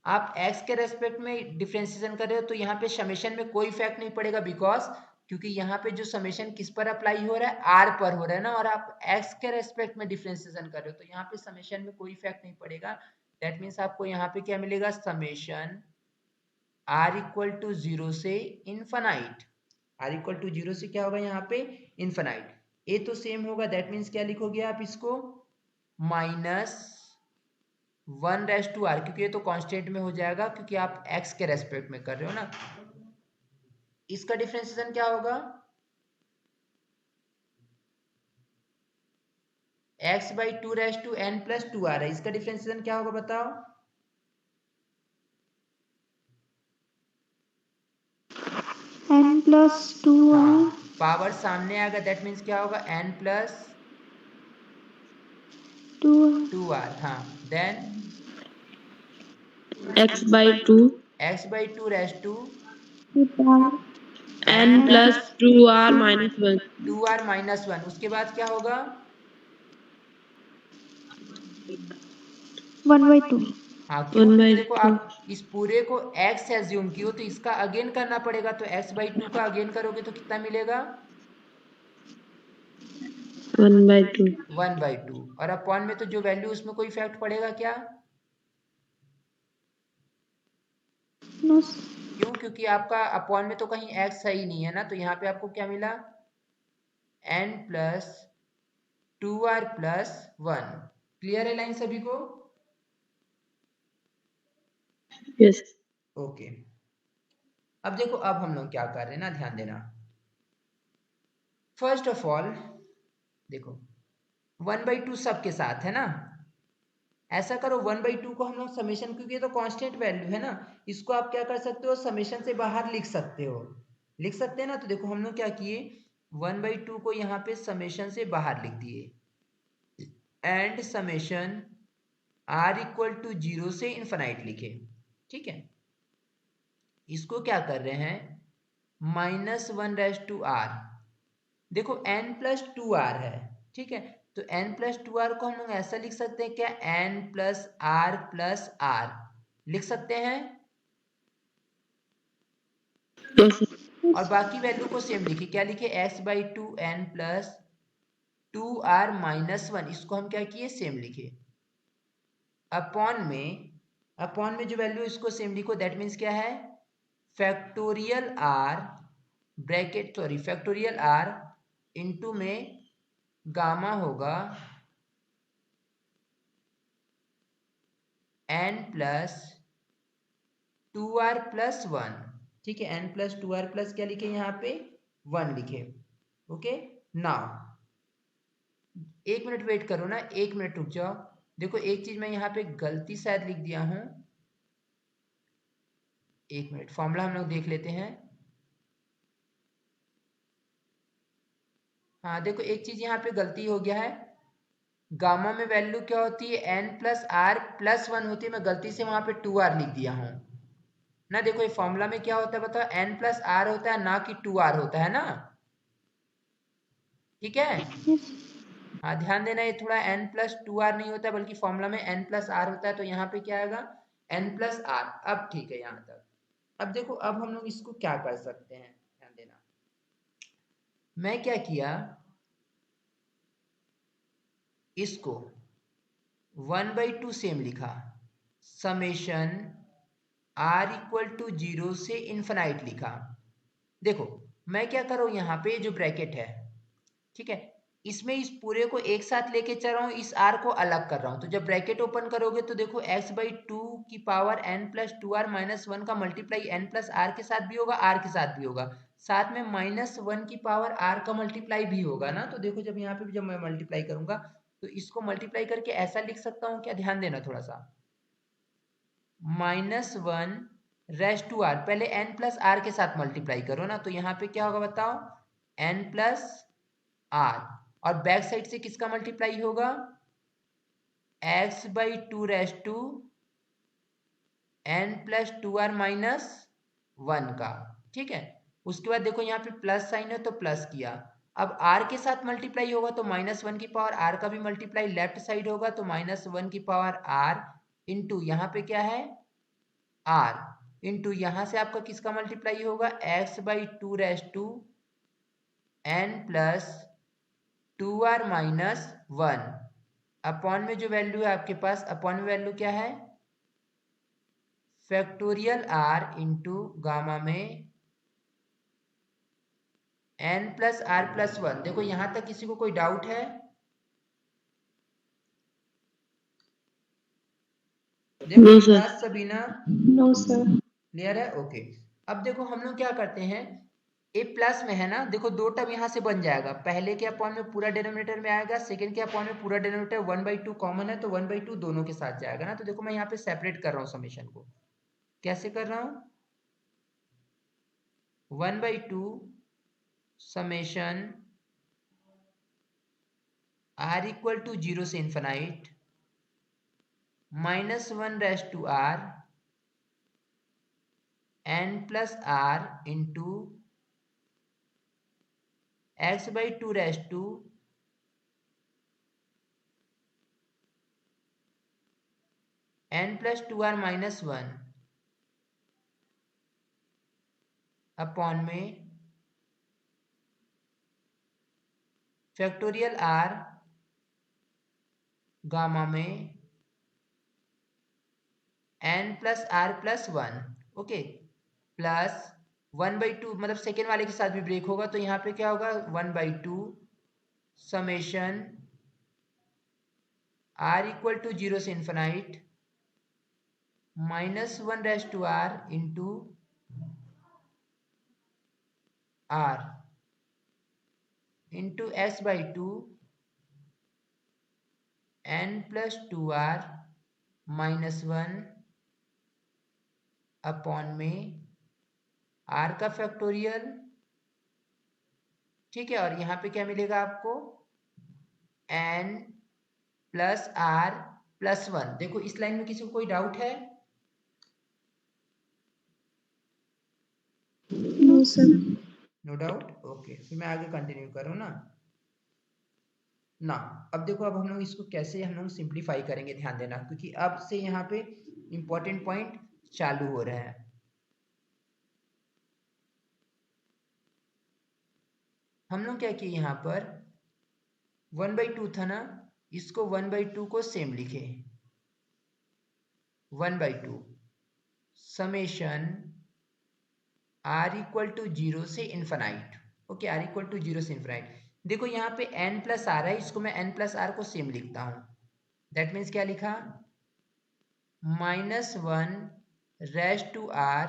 [SPEAKER 1] आप x के रेस्पेक्ट में डिफ्रेंशिएशन कर रहे हो तो यहाँ पे समेशन में कोई इफेक्ट नहीं पड़ेगा, बिकॉज क्योंकि यहाँ पे जो समेशन किस पर अप्लाई हो रहा है, r पर हो रहा है ना, और आप x के रेस्पेक्ट में डिफ्रेंशिएशन कर रहे हो तो यहाँ पे समेशन में कोई इफेक्ट नहीं पड़ेगा। दैट मीन्स आपको यहाँ पे क्या मिलेगा, समेशन r इक्वल टू 0 से इनफाइनाइट। r इक्वल टू 0 से क्या होगा यहाँ पे, इनफाइनाइट। ए तो सेम होगा, दैट मीन्स क्या लिखोगे आप इसको, माइनस 1/r, क्योंकि ये तो कांस्टेंट में हो जाएगा क्योंकि आप x के रेस्पेक्ट में कर रहे हो ना। इसका डिफरेंशिएशन क्या होगा, x/2n+2r है, इसका डिफरेंशिएशन क्या होगा बताओ,
[SPEAKER 2] n+2r।
[SPEAKER 1] हाँ, पावर सामने आएगा, दैट मीन्स क्या होगा, n+2r। हाँ, then
[SPEAKER 2] x/2
[SPEAKER 1] x/2 raise to
[SPEAKER 2] n+2r-1
[SPEAKER 1] 2r-1, उसके बाद क्या होगा,
[SPEAKER 2] 1/2
[SPEAKER 1] हाँ क्यों, क्योंकि देखो
[SPEAKER 2] 1/2
[SPEAKER 1] आप इस पूरे को x एज्यूम की हो तो इसका अगेन करना पड़ेगा, तो x/2 का अगेन करोगे तो कितना मिलेगा,
[SPEAKER 2] 1/2
[SPEAKER 1] 1/2, और अपॉन में तो जो वैल्यू उसमें कोई इफेक्ट पड़ेगा क्या, क्यों, क्योंकि आपका अपॉन में तो कहीं x है ही नहीं है ना, तो यहाँ पे आपको क्या मिला, n+2r+1। क्लियर है लाइन सभी को,
[SPEAKER 2] यस
[SPEAKER 1] ओके। अब देखो, अब हम लोग क्या कर रहे हैं ना, ध्यान देना। फर्स्ट ऑफ ऑल देखो 1/2 सबके साथ है ना, ऐसा करो 1/2 को हम लोग समेशन, क्योंकि ये तो कांस्टेंट वैल्यू है ना, इसको आप क्या कर सकते हो, समेशन से बाहर लिख सकते हो, लिख सकते हैं ना। तो देखो हम लोग क्या किए, 1/2 को यहाँ पे समेशन से बाहर लिख दिए, and summation r equal to 0 से इनफाइनाइट लिखे, ठीक है। इसको क्या कर रहे हैं, -1/r, देखो n+2r है, ठीक है, तो n+2r को हम लोग ऐसा लिख सकते हैं क्या, n+r+r लिख सकते हैं, और बाकी वैल्यू को सेम लिखे, क्या लिखे, x/2 n+2r-1, इसको हम क्या किए, सेम लिखे। अपॉन में जो वैल्यू इसको सेम लिखो, दैट मीन्स क्या है, फैक्टोरियल r इंटू में गामा होगा n+2r+1, ठीक है, n+2r+ क्या लिखे यहाँ पे, 1 लिखे। ओके, नाउ 1 मिनट वेट करो ना, 1 मिनट रुक जाओ। देखो एक चीज मैं यहाँ पे गलती शायद लिख दिया हूँ, 1 मिनट, फॉर्मूला हम लोग देख लेते हैं। हाँ देखो एक चीज यहाँ पे गलती हो गया है, गामा में वैल्यू क्या होती है, n+r+1 होती है, मैं गलती से वहां पे 2r लिख दिया हूँ ना। देखो ये फॉर्मूला में क्या होता है बताओ, n+r होता है ना कि 2r होता है ना, ठीक है। हाँ ध्यान देना, ये थोड़ा n+2r नहीं होता बल्कि फॉर्मूला में n+r होता है, तो यहाँ पे क्या आएगा, n+r। अब ठीक है यहाँ तक। अब देखो, अब हम लोग इसको क्या कर सकते हैं, ध्यान देना, मैं क्या किया, इसको 1/2 सेम लिखा, समेशन r इक्वल टू 0 से इनफाइनाइट लिखा। देखो मैं क्या कर रहा हूँ, यहाँ पे जो ब्रैकेट है, ठीक है, इसमें इस पूरे को एक साथ लेके चल रहा हूँ, इस r को अलग कर रहा हूँ। तो जब ब्रैकेट ओपन करोगे तो देखो x/2 की पावर n+2r-1 का मल्टीप्लाई n+r के साथ भी होगा, r के साथ भी होगा, साथ में -1 की पावर r का मल्टीप्लाई भी होगा ना। तो देखो जब यहाँ पे भी जब मैं मल्टीप्लाई करूंगा तो इसको मल्टीप्लाई करके ऐसा लिख सकता हूँ क्या, ध्यान देना थोड़ा सा, -1/r, पहले n+r के साथ मल्टीप्लाई करो ना, तो यहाँ पे क्या होगा बताओ, n प्लस आर, और बैक साइड से किसका मल्टीप्लाई होगा, x by 2 raise to n plus 2r minus 1 का। ठीक है, उसके बाद देखो यहाँ पे प्लस साइन है तो प्लस किया, अब r के साथ मल्टीप्लाई होगा तो -1 की पावर r का भी मल्टीप्लाई लेफ्ट साइड होगा तो -1 की पावर r इंटू यहाँ पे क्या है r, इंटू यहाँ से आपका किसका मल्टीप्लाई होगा, x by 2 raise to n plus 2r minus 1 upon में जो वैल्यू है आपके पास, अपॉन में वैल्यू क्या है, फैक्टोरियल r इंटू गामा में n प्लस आर प्लस 1। देखो यहां तक किसी को कोई डाउट है, देखो
[SPEAKER 2] नो सर।
[SPEAKER 1] विकास सबीना
[SPEAKER 4] नो सर।
[SPEAKER 1] क्लियर है, ओके। अब देखो हम लोग क्या करते हैं, ए प्लस में है ना, देखो दो टर्म यहाँ से बन जाएगा, पहले के अपॉन में पूरा डिनोमिनेटर में आएगा, सेकंड के अपॉन में पूरा डिनोमिनेटर 1/2 कॉमन है तो 1/2 दोनों के साथ जाएगा ना। तो देखो मैं यहाँ पे सेपरेट कर रहा हूँ समेशन को, कैसे कर रहा हूँ, 1/2 समेशन r इक्वल टू 0 से infinite -1 raise to r n plus r into x by 2 raise to n plus 2r minus 1 upon में फैक्टोरियल r गामा में n plus are plus 1, okay, plus 1/2, मतलब second वाले के साथ भी break होगा तो यहाँ पे क्या होगा, 1/2 समेशन r इक्वल टू 0 से infinite -1 raise to r into r into x by 2 n plus 2r minus 1 upon में r का फैक्टोरियल। ठीक है, और यहाँ पे क्या मिलेगा आपको, n प्लस r प्लस 1। देखो इस लाइन में किसी को कोई डाउट है,
[SPEAKER 4] no sir.
[SPEAKER 1] No doubt, okay, फिर मैं आगे कंटिन्यू करूँ ना। अब देखो, अब हम लोग इसको कैसे हम लोग सिंप्लीफाई करेंगे, ध्यान देना, क्योंकि अब से यहाँ पे इंपॉर्टेंट पॉइंट चालू हो रहे हैं। हम लोग क्या किए, यहाँ पर 1/2 था ना, इसको 1/2 को सेम लिखे, 1/2 समेशन r इक्वल टू 0 से infinite, okay, r equal to 0 से इन्फिनाइट। देखो यहाँ पे n प्लस आर है, इसको मैं n प्लस आर को सेम लिखता हूँ, दैट मीन्स क्या लिखा, -1 raise to r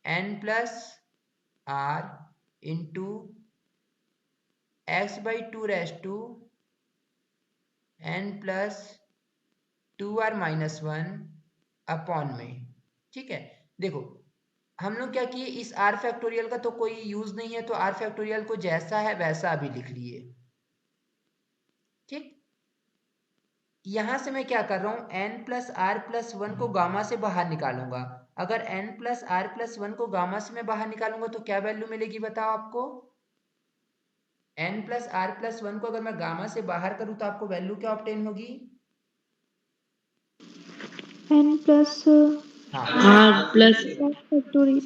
[SPEAKER 1] n plus r into x by 2 raise to n plus 2r minus 1 upon में। ठीक है, देखो हम लोग क्या किए, इस r फैक्टोरियल का तो कोई यूज नहीं है तो r फैक्टोरियल को जैसा है वैसा अभी लिख लिए। ठीक, यहां से मैं क्या कर रहा हूं, n प्लस आर प्लस 1 को गामा से बाहर निकालूंगा। अगर n प्लस आर प्लस 1 को गामा से मैं बाहर निकालूंगा तो क्या वैल्यू मिलेगी बताओ आपको, n प्लस आर प्लस 1 को अगर मैं गामा से बाहर करूं तो आपको वैल्यू क्या ऑब्टेन होगी,
[SPEAKER 4] n प्लस
[SPEAKER 1] हाँ
[SPEAKER 2] r plus
[SPEAKER 4] factorial.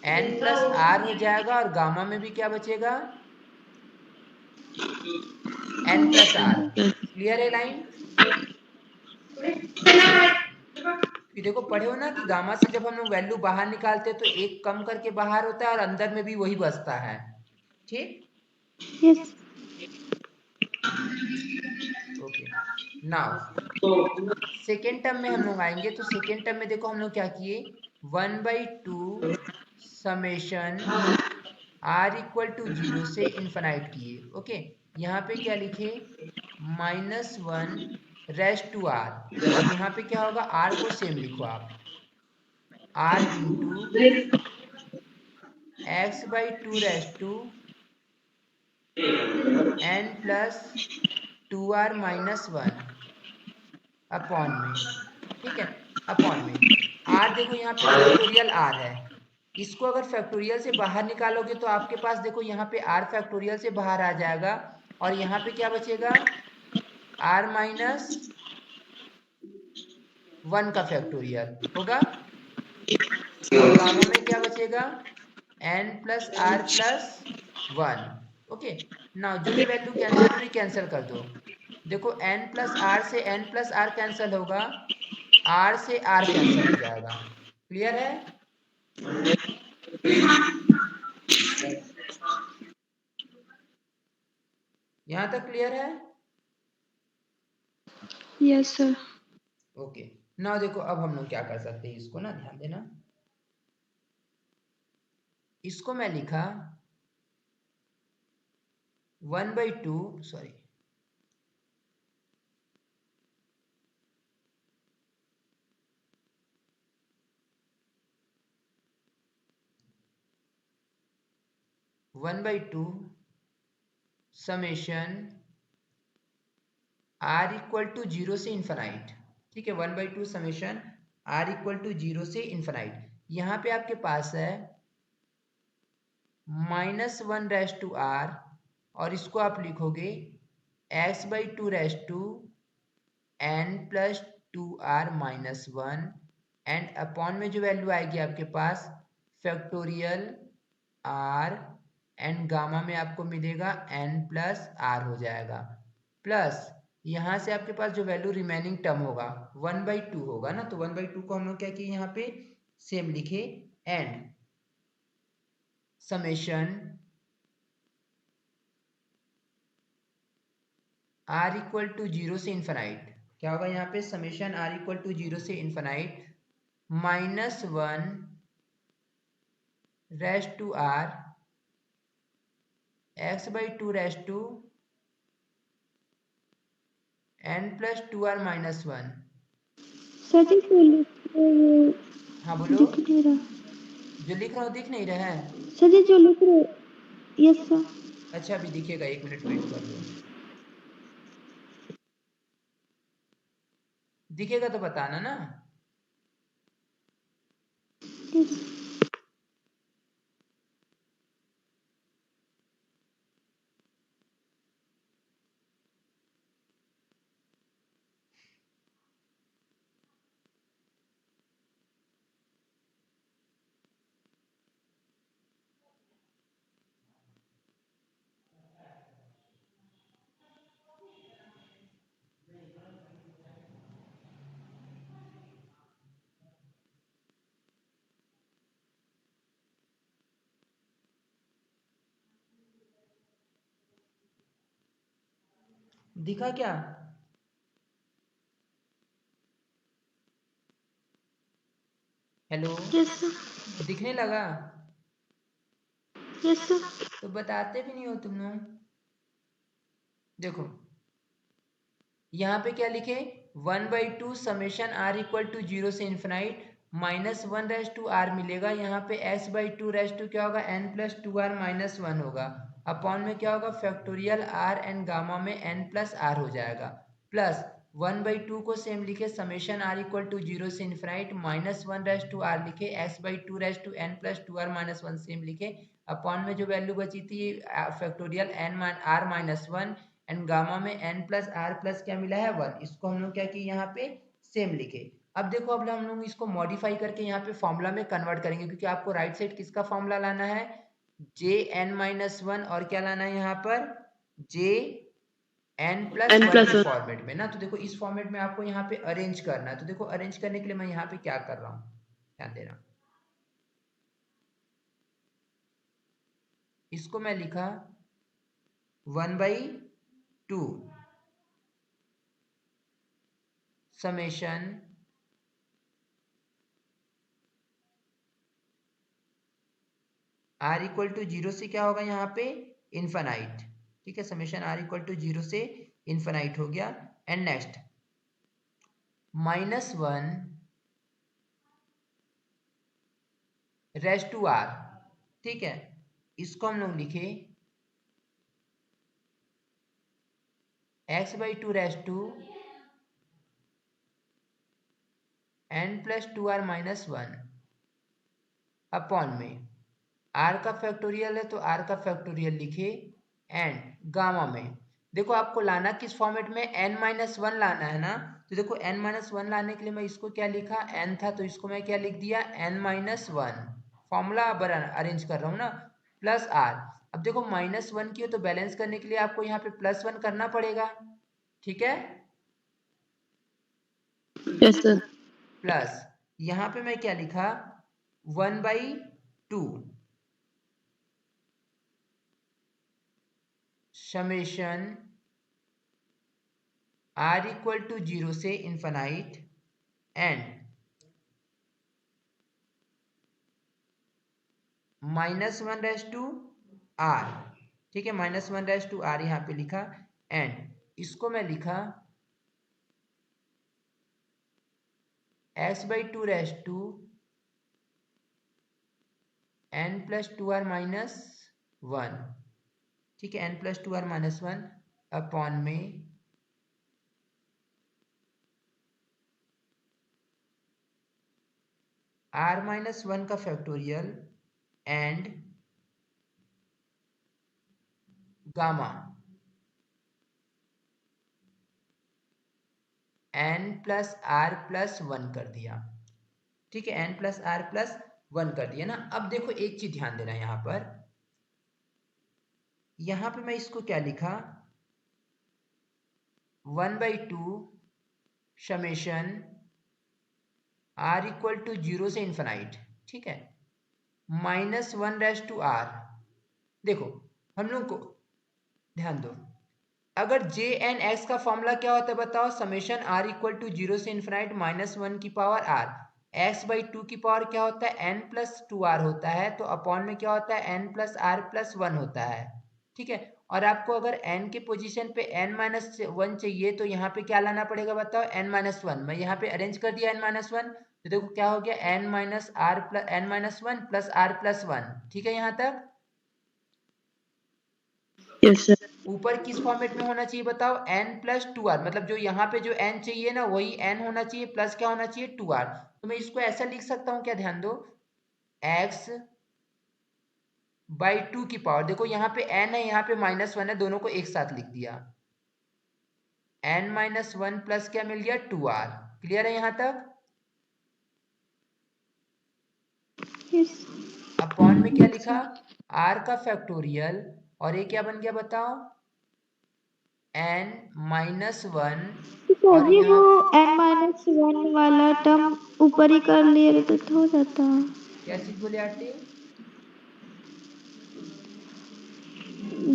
[SPEAKER 1] n plus r हो जाएगा और गामा में भी क्या बचेगा, n प्लस आर। क्लियर है लाइन, कि देखो पढ़े हो ना कि गामा से जब हम लोग वैल्यू बाहर निकालते हैं तो एक कम करके बाहर होता है और अंदर में भी वही बचता है। ठीक,
[SPEAKER 4] yes.
[SPEAKER 1] Okay, now second term में हम लोग आएंगे तो सेकेंड टर्म में देखो हम लोग क्या किए, 1/2 समेशन r इक्वल टू 0 से इन्फिनाइट किए। ओके, यहाँ पे क्या लिखे, -1 रेस टू r, और यहाँ पे क्या होगा, r को सेम लिखो आप, r into x by 2 raise to n plus 2r minus 1 upon में, ठीक है, अपॉन में r, देखो यहाँ पे फैक्टोरियल r है, इसको अगर फैक्टोरियल से बाहर निकालोगे तो आपके पास देखो यहाँ पे r फैक्टोरियल से बाहर आ जाएगा और यहाँ पे क्या बचेगा, r माइनस 1 का फैक्टोरियल होगा और गामा में क्या बचेगा, n plus r plus 1। Okay, now जो भी वैल्यू कैंसिल हो रही कैंसिल कर दो। देखो n प्लस r से n प्लस r कैंसिल होगा, r से r कैंसिल हो जाएगा। क्लियर है? यहाँ तक क्लियर है?
[SPEAKER 4] Yes, sir.
[SPEAKER 1] ओके, नाउ देखो अब हम लोग क्या कर सकते हैं, इसको ना ध्यान देना, इसको मैं लिखा 1/2, sorry 1/2 summation r equal to 0 से इन्फिनाइट, ठीक है, 1/2 समेशन r इक्वल टू 0 से इन्फिनाइट। यहाँ पे आपके पास है -1 रेस टू r और इसको आप लिखोगे x by 2 raise to n plus 2r minus 1 and upon में जो वैल्यू आएगी आपके पास फैक्टोरियल r एंड गामा में आपको मिलेगा n प्लस r हो जाएगा, प्लस यहाँ से आपके पास जो वैल्यू रिमेनिंग टर्म होगा 1/2 होगा ना, तो 1/2 को हम लोग क्या किए यहाँ पे सेम लिखे and summation r equal to 0 से इन्फिनाइट, क्या होगा यहाँ पे समेशन r इक्वल टू 0 से infinite -1 raise to r x by 2 raise to n plus 2r minus 1।
[SPEAKER 4] Sir ji जो लिख रहे हो
[SPEAKER 1] हाँ बोलो,
[SPEAKER 4] दिख नहीं रहा।
[SPEAKER 1] जो लिख रहा हूँ दिख नहीं रहा है?
[SPEAKER 4] सर जी जो लिख रहे हो, यस सर।
[SPEAKER 1] अच्छा अभी दिखेगा, 1 मिनट वेट कर लो, दिखेगा तो बताना ना।
[SPEAKER 4] यस।
[SPEAKER 1] दिखा क्या? Hello,
[SPEAKER 4] yes sir.
[SPEAKER 1] दिखने लगा?
[SPEAKER 4] Yes sir.
[SPEAKER 1] तो बताते भी नहीं हो तुम लोग। देखो यहाँ पे क्या लिखे 1/2 समेशन r इक्वल टू 0 से इन्फिनाइट -1 रेस टू r मिलेगा, यहाँ पे x बाई 2 रेस टू क्या होगा n प्लस 2r माइनस 1 होगा, अपॉन में क्या होगा फैक्टोरियल r एंड गामा में n प्लस r हो जाएगा, प्लस 1/2 को सेम लिखे समेशन r इक्वल टू 0 से इन्फिनाइट -1 रेस टू r लिखे x by 2 raise to n plus 2r minus 1 same लिखे, अपॉन में जो वैल्यू बची थी factorial r minus 1 and gamma में n प्लस आर प्लस क्या मिला है 1, इसको हम लोग क्या किए यहाँ पे सेम लिखे। अब देखो अब हम लोग इसको मॉडिफाई करके यहाँ पे फॉर्मूला में कन्वर्ट करेंगे, क्योंकि आपको राइट साइड किसका फॉर्मूला लाना है Jn-1 और क्या लाना है यहाँ पर Jn+1 के फॉर्मेट में ना। तो देखो इस फॉर्मेट में आपको यहाँ पे अरेंज करना है, तो देखो अरेंज करने के लिए मैं यहाँ पे क्या कर रहा हूँ, ध्यान देना, इसको मैं लिखा 1/2 समेशन r इक्वल टू 0 से क्या होगा यहाँ पे इन्फिनाइट, ठीक है, समेशन r इक्वल टू 0 से इन्फिनाइट हो गया, and next -1 raise to r, ठीक है, इसको हम लोग लिखे x/2 raise to n+2r - 1 upon में r का फैक्टोरियल है तो r का फैक्टोरियल लिखे एंड गामा में देखो आपको लाना किस फॉर्मेट में n-1 लाना है ना, तो देखो n-1 लाने के लिए मैं इसको क्या लिखा, n था तो इसको मैं क्या लिख दिया n-1 फॉर्मूला अरेंज कर रहा हूँ ना, प्लस r। अब देखो -1 की हो तो बैलेंस करने के लिए आपको यहाँ पे +1 करना पड़ेगा, ठीक है।
[SPEAKER 2] Yes sir.
[SPEAKER 1] प्लस यहाँ पे मैं क्या लिखा 1/2 समेशन r इक्वल टू 0 से इन्फिनाइट एंड -1/r, ठीक है, -1/r यहाँ पे लिखा एंड इसको मैं लिखा x/2 रेज़ टू n+2r - 1, ठीक है, n+2r - 1 अपॉन में r-1 का फैक्टोरियल एंड गामा n+r+1 कर दिया, ठीक है, n+r+1 कर दिया ना। अब देखो एक चीज ध्यान देना यहाँ पे मैं इसको क्या लिखा 1/2 समेशन r इक्वल टू 0 से इन्फिनाइट, ठीक है, -1/r। देखो हम लोग को ध्यान दो, अगर जे एन एक्स का फॉर्मूला क्या होता है बताओ, समेशन r इक्वल टू 0 से इन्फिनाइट -1 की पावर r, x/2 की पावर क्या होता है n+2r होता है, तो अपॉन में क्या होता है n+r+1 होता है, ठीक है। और आपको अगर n के पोजीशन पे n-1 चाहिए तो यहाँ पे क्या लाना पड़ेगा बताओ n-1, मैं यहाँ पे अरेंज कर दिया n-1, तो देखो क्या हो गया n-1 प्लस r+1, ठीक है यहाँ तक।
[SPEAKER 2] Yes sir.
[SPEAKER 1] ऊपर किस फॉर्मेट में होना चाहिए बताओ n+2r, मतलब जो यहाँ पे जो n चाहिए ना वही n होना चाहिए, प्लस क्या होना चाहिए 2r। तो मैं इसको ऐसा लिख सकता हूँ क्या, ध्यान दो x/2 की पावर, देखो यहाँ पे n है यहाँ पे -1 है, दोनों को एक साथ लिख दिया n-1 प्लस क्या मिल गया 2r। क्लियर है यहाँ तक।
[SPEAKER 4] यस
[SPEAKER 1] अपॉन में क्या लिखा r का फैक्टोरियल और ये क्या बन गया बताओ n-1
[SPEAKER 4] सर
[SPEAKER 1] और
[SPEAKER 4] जी,
[SPEAKER 1] यहाँ
[SPEAKER 4] वो n-1 वाला टर्म ऊपर ही कर लिए तो हो जाता है।
[SPEAKER 1] क्या चीज बोले आंटी,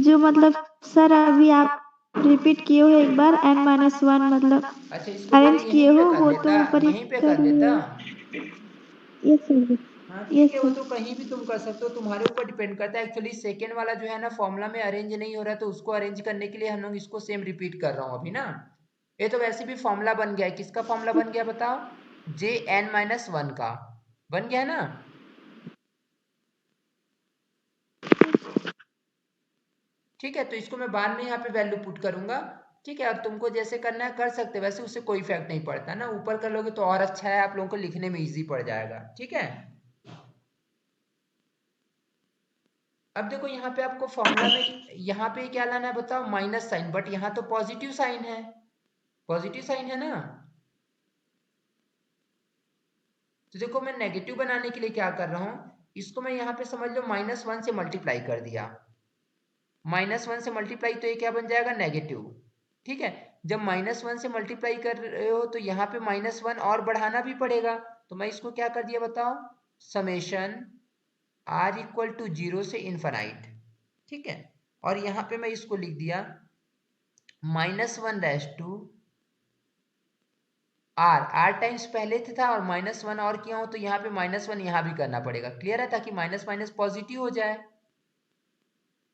[SPEAKER 4] जो मतलब सर अभी आप रिपीट किए हो एक बार n-1 मतलब
[SPEAKER 1] अच्छा इसको बोले
[SPEAKER 4] अरेंज किए
[SPEAKER 1] यहीं पे
[SPEAKER 4] हो,
[SPEAKER 1] कर
[SPEAKER 4] वो
[SPEAKER 1] लेता,
[SPEAKER 4] तो ऊपर ही
[SPEAKER 1] यहीं पे कर
[SPEAKER 4] कर
[SPEAKER 1] लेता।
[SPEAKER 4] लिए। Yes sir.
[SPEAKER 1] हाँ ठीक
[SPEAKER 4] यस
[SPEAKER 1] है, वो
[SPEAKER 4] सर।
[SPEAKER 1] तो कहीं भी तुम कर सकते हो, तुम्हारे ऊपर डिपेंड करता है। एक्चुअली सेकेंड वाला जो है ना फॉर्मूला में अरेंज नहीं हो रहा, तो उसको अरेंज करने के लिए हम लोग इसको सेम रिपीट कर रहा हूँ अभी ना। ये तो वैसे भी फॉर्मूला बन गया है, किसका फॉर्मूला बन गया बताओ Jn-1 का बन गया ना। ठीक है, तो इसको मैं बाद में यहाँ पे वैल्यू पुट करूंगा, ठीक है। और तुमको जैसे करना है कर सकते, वैसे उससे कोई इफेक्ट नहीं पड़ता ना, ऊपर कर लोगे तो और अच्छा है, आप लोगों को लिखने में इजी पड़ जाएगा, ठीक है। अब देखो यहाँ पे आपको फॉर्मूला में यहाँ पे क्या लाना है बताओ माइनस साइन, बट यहाँ तो पॉजिटिव साइन है, पॉजिटिव साइन है ना। तो देखो मैं नेगेटिव बनाने के लिए क्या कर रहा हूँ, इसको मैं यहाँ पे समझ लो -1 से मल्टीप्लाई कर दिया, -1 से मल्टीप्लाई तो ये क्या बन जाएगा नेगेटिव, ठीक है। जब -1 से मल्टीप्लाई कर रहे हो तो यहाँ पे -1 और बढ़ाना भी पड़ेगा, तो मैं इसको क्या कर दिया बताओ समेशन r इक्वल टू 0 से इन्फिनाइट, ठीक है। और यहाँ पे मैं इसको लिख दिया -1/2 r टाइम्स पहले से था और -1 और किया हो तो यहाँ पे -1 यहाँ भी करना पड़ेगा, क्लियर है, ताकि माइनस माइनस पॉजिटिव हो जाए।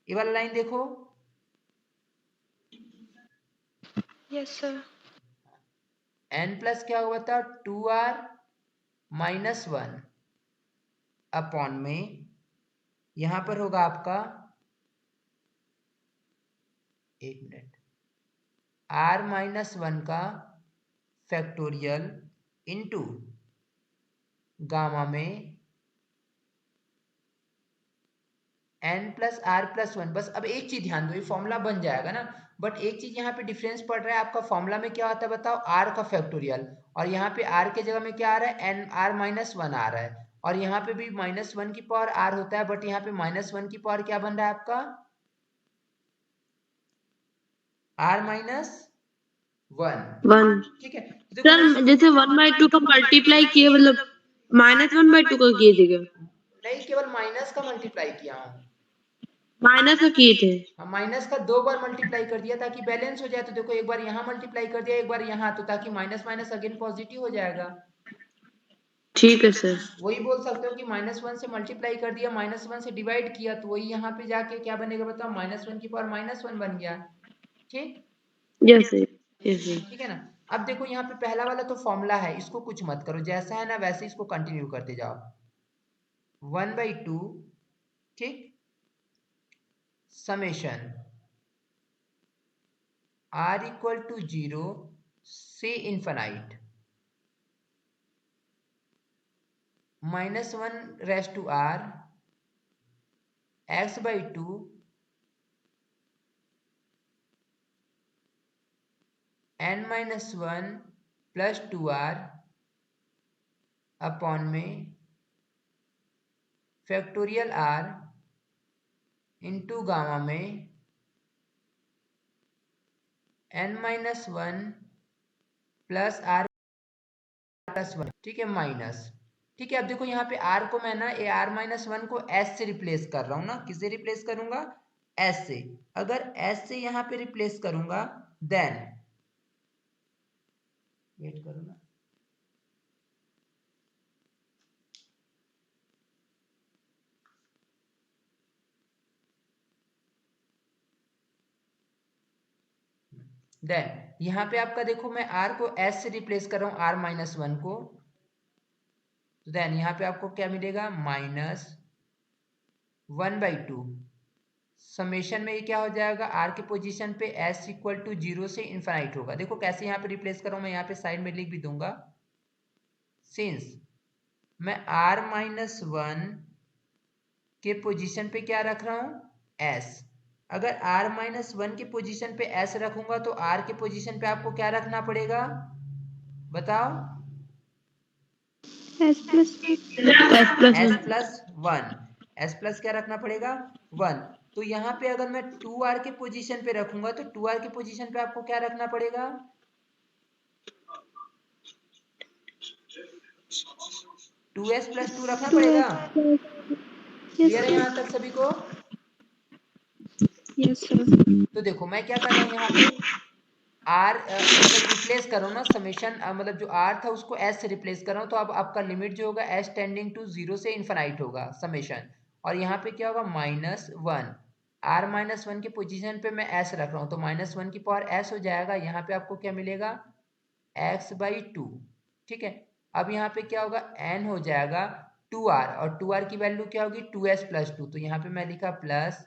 [SPEAKER 1] ये वाला लाइन देखो
[SPEAKER 5] यस सर।
[SPEAKER 1] n प्लस क्या हुआ था 2r - 1 अपॉन में यहाँ पर होगा आपका, एक मिनट, r-1 का फैक्टोरियल इनटू गामा में n+r+1। बस अब एक चीज ध्यान दो, ये फॉर्मूला बन जाएगा ना, बट एक चीज यहाँ पे डिफरेंस पड़ रहा है, आपका फॉर्मूला में क्या होता है बताओ, r का फैक्टोरियल, और यहाँ पे r के जगह में क्या आ रहा है, r-1 आ रहा है, और यहाँ पे भी -1 की पावर r होता है, बट यहाँ पे -1 की पावर क्या बन रहा है आपका, r-1।
[SPEAKER 2] 1।
[SPEAKER 1] ठीक है, तो देखो मैं
[SPEAKER 2] सर जैसे 1/2 का मल्टीप्लाई किए, मतलब -1/2 का किए थे क्या?
[SPEAKER 1] नहीं, केवल माइनस का मल्टीप्लाई किया हूँ,
[SPEAKER 2] माइनस का किए थे।
[SPEAKER 1] माइनस का 2 बार मल्टीप्लाई कर दिया ताकि बैलेंस हो जाए। तो देखो एक बार यहाँ मल्टीप्लाई कर दिया, एक बार यहाँ, तो ताकि माइनस माइनस अगेन पॉजिटिव हो जाएगा।
[SPEAKER 2] ठीक है सर।
[SPEAKER 1] वही बोल सकते हो कि -1 से मल्टीप्लाई कर दिया, -1 से डिवाइड किया, तो वही यहाँ पे जाके क्या बनेगा बताओ, -1 की पावर -1 बन गया। ठीक,
[SPEAKER 2] यस सर, यस सर।
[SPEAKER 1] ठीक है ना। अब देखो यहाँ पे पहला वाला तो फॉर्मूला है, इसको कुछ मत करो, जैसा है ना वैसे इसको कंटिन्यू करते जाओ। 1/2, ठीक, समेशन r=0 से infinite -1r x/2 n-1 plus 2r upon में फैक्टोरियल r इंटू गामा में n-1 प्लस r+1। ठीक है, माइनस। ठीक है, अब देखो यहाँ पे r को मैं ना r-1 को s से रिप्लेस कर रहा हूँ ना, किससे रिप्लेस करूंगा, s से। अगर s से यहाँ पे रिप्लेस करूंगा, देन वेट करो ना, देन यहाँ पे आपका देखो मैं r को s से रिप्लेस कर रहा हूँ, r-1 को, तो देन यहाँ पे आपको क्या मिलेगा, -1/2 समेशन में ये क्या हो जाएगा, r के पोजीशन पे s=0 से इनफाइनाइट होगा। देखो कैसे यहाँ पे रिप्लेस कर रहा हूँ, मैं यहाँ पे साइड में लिख भी दूंगा, सिंस मैं r-1 के पोजीशन पे क्या रख रहा हूँ, s। अगर r-1 के पोजीशन पे s रखूंगा तो r के पोजीशन पे आपको क्या रखना पड़ेगा बताओ, s+1, s+ क्या रखना पड़ेगा, 1। तो यहाँ पे अगर मैं 2r के पोजीशन पे रखूंगा तो 2r के पोजीशन पे आपको क्या रखना पड़ेगा, 2s+2 रखना पड़ेगा। क्लियर है यहाँ तक सभी को?
[SPEAKER 5] Yes, sir.
[SPEAKER 1] तो देखो मैं क्या कर रहा हूँ यहाँ पे, r मतलब रिप्लेस कर रहा हूँ ना, समेशन मतलब जो r था उसको s से रिप्लेस कर रहा हूँ, तो अब आपका लिमिट जो होगा s टेंडिंग टू 0 से इनफाइनाइट होगा समेशन, और यहाँ पे क्या होगा, -1, r-1 के पोजीशन पे मैं s रख रहा हूँ, तो -1 की पावर s हो जाएगा। यहाँ पे आपको क्या मिलेगा, x/2। ठीक है, अब यहाँ पे क्या होगा, n हो जाएगा 2r, और 2r की वैल्यू क्या होगी, 2s+2, तो यहाँ पे मैं लिखा प्लस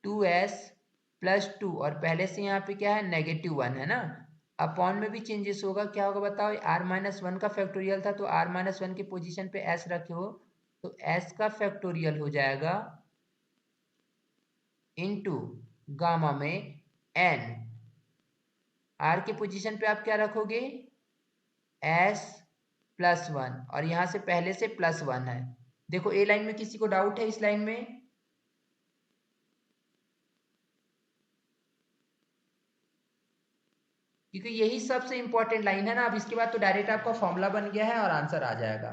[SPEAKER 1] 2s+2, और पहले से यहाँ पे क्या है, -1 है ना, अपॉन में भी चेंजेस होगा, क्या होगा बताओ, r-1 का फैक्टोरियल था, तो r-1 के पोजीशन पे s रखे हो, तो s का फैक्टोरियल हो जाएगा इनटू गामा में n, r के पोजीशन पे आप क्या रखोगे, s+1, और यहाँ से पहले से +1 है। देखो ए लाइन में किसी को डाउट है, इस लाइन में, क्योंकि यही सबसे इंपॉर्टेंट लाइन है ना। अब इसके बाद तो डायरेक्ट आपका फॉर्मूला बन गया है और आंसर आ जाएगा।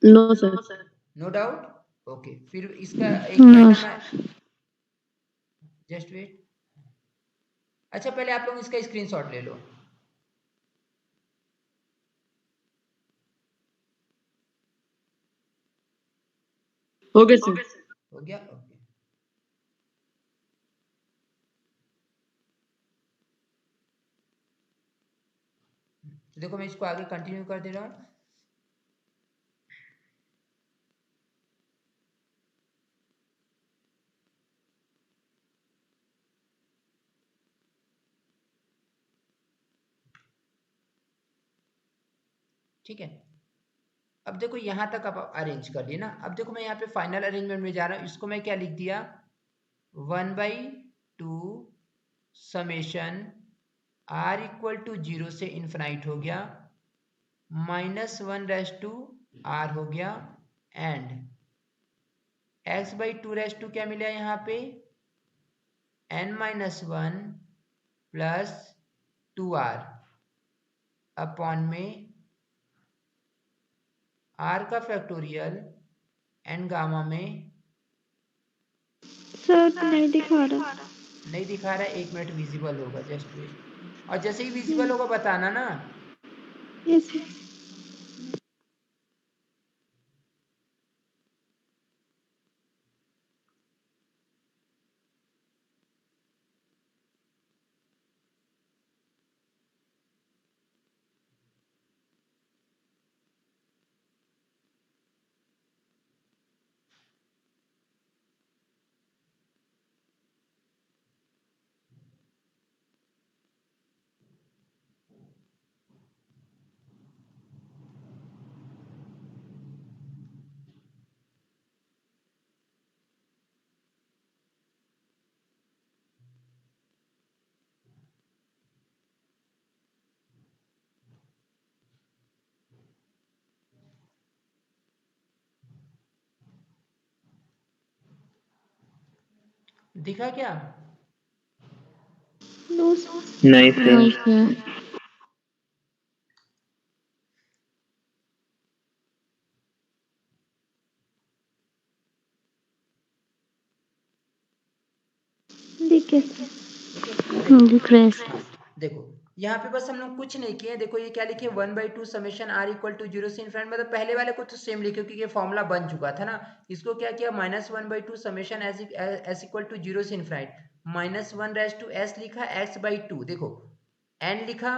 [SPEAKER 2] No sir.
[SPEAKER 1] No doubt, okay. फिर इसका एक पैटर्न है, जस्ट वेट। अच्छा पहले आप लोग इसका स्क्रीनशॉट ले लो।
[SPEAKER 2] हो गया सर।
[SPEAKER 1] हो गया, ओके। तो देखो मैं इसको आगे कंटिन्यू कर दे रहा हूँ। ठीक है, अब देखो यहाँ तक आप अरेंज कर लिए ना। अब देखो मैं यहाँ पे फाइनल अरेंजमेंट में जा रहा हूँ। इसको मैं क्या लिख दिया, 1/2 समेशन r इक्वल टू 0 से इन्फिनाइट हो गया, -1/r हो गया, एंड x/2 क्या मिला यहाँ पे, n-1 प्लस 2r अपॉन में r का फैक्टोरियल एंड गामा में,
[SPEAKER 4] सर नहीं दिखा रहा।
[SPEAKER 1] नहीं दिखा रहा है, 1 मिनट विजिबल होगा, जस्ट वेट, और जैसे ही विजिबल होगा बताना ना।
[SPEAKER 4] यस।
[SPEAKER 1] दिखा क्या?
[SPEAKER 4] नो
[SPEAKER 3] नहीं सर।
[SPEAKER 2] नहीं सर।
[SPEAKER 4] दिखे।
[SPEAKER 2] दिख रहे हैं।
[SPEAKER 1] हाँ, देखो यहाँ पे बस हम लोग कुछ नहीं किए। देखो ये क्या लिखे, 1/2 समेशन r इक्वल टू 0 से इन्फिनिटी, मतलब पहले वाले को तो सेम लिखे क्योंकि ये फॉर्मूला बन चुका था ना। इसको क्या किया, -1/2 समेशन s इक्वल टू 0 से इन्फिनिटी, -1/s लिखा, x/2 देखो n लिखा।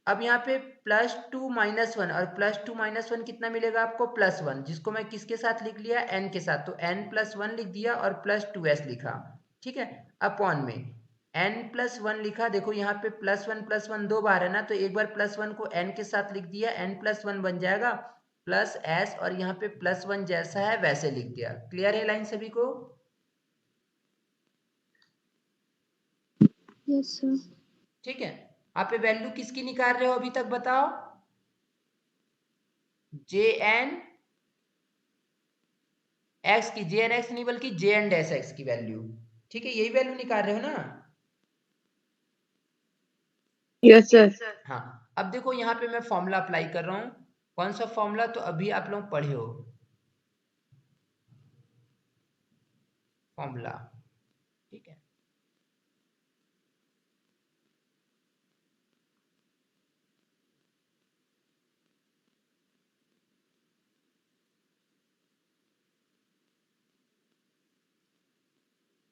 [SPEAKER 1] अब यहाँ पे +2 -1 और +2 -1 कितना मिलेगा आपको, +1, जिसको मैं किसके साथ लिख लिया, n के साथ, तो n+1 लिख दिया और +2s लिखा, ठीक है, अपॉन में n+1 लिखा। देखो यहाँ पे +1 दो बार है ना, तो एक बार +1 को n के साथ लिख दिया, n+1 बन जाएगा प्लस s, और यहाँ पे +1 जैसा है वैसे लिख दिया। क्लियर है लाइन सभी को?
[SPEAKER 4] Yes sir.
[SPEAKER 1] ठीक है, आप पे वैल्यू किसकी निकाल रहे हो अभी तक बताओ, jn x की, jn x नहीं बल्कि jn डैश x की वैल्यू, ठीक है, यही वैल्यू निकाल रहे हो ना?
[SPEAKER 2] Yes sir.
[SPEAKER 1] हाँ, अब देखो यहाँ पे मैं फॉर्मूला अप्लाई कर रहा हूँ। कौन सा फॉर्मूला, तो अभी आप लोग पढ़े हो फॉर्मूला, ठीक है।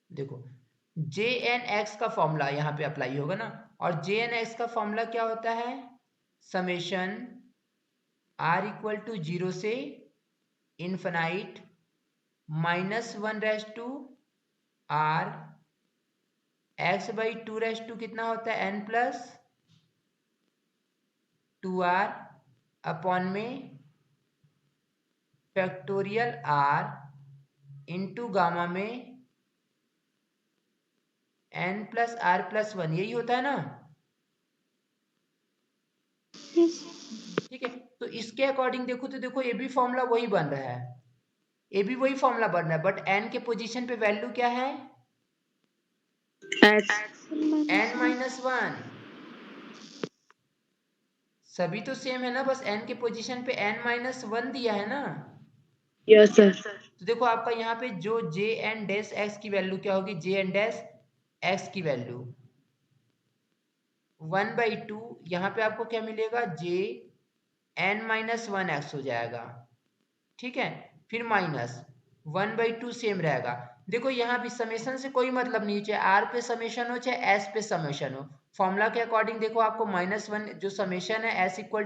[SPEAKER 1] देखो jnx का फॉर्मूला यहाँ पे अप्लाई होगा ना, और jnx का फॉर्मूला क्या होता है, समेशन r इक्वल टू 0 से इन्फिनाइट -1/2 r x/2 कितना होता है, n+2r अपॉन में फैक्टोरियल r इंटू गामा में n+r+1, यही होता है ना?
[SPEAKER 4] यस।
[SPEAKER 1] ठीक है, तो इसके अकॉर्डिंग देखो तो देखो ये भी फॉर्मूला वही बन रहा है, ये भी वही फॉर्मूला बन रहा है, बट n के पोजीशन पे वैल्यू क्या है, n-1। सभी तो सेम है ना, बस n के पोजीशन पे n-1 दिया है ना।
[SPEAKER 2] Yes sir.
[SPEAKER 1] तो देखो आपका यहाँ पे जो jn डैश x की वैल्यू क्या होगी, jn डैश x की वैल्यू 1/2, यहाँ पे आपको क्या मिलेगा, jn-1x हो जाएगा, ठीक है, फिर -1/2 सेम रहेगा। देखो यहाँ भी समेशन से कोई मतलब नहीं, चाहे r पे समेशन हो चाहे s पे समेशन हो, फॉर्मूला के अकॉर्डिंग देखो आपको -1 जो समेशन है s इक्वल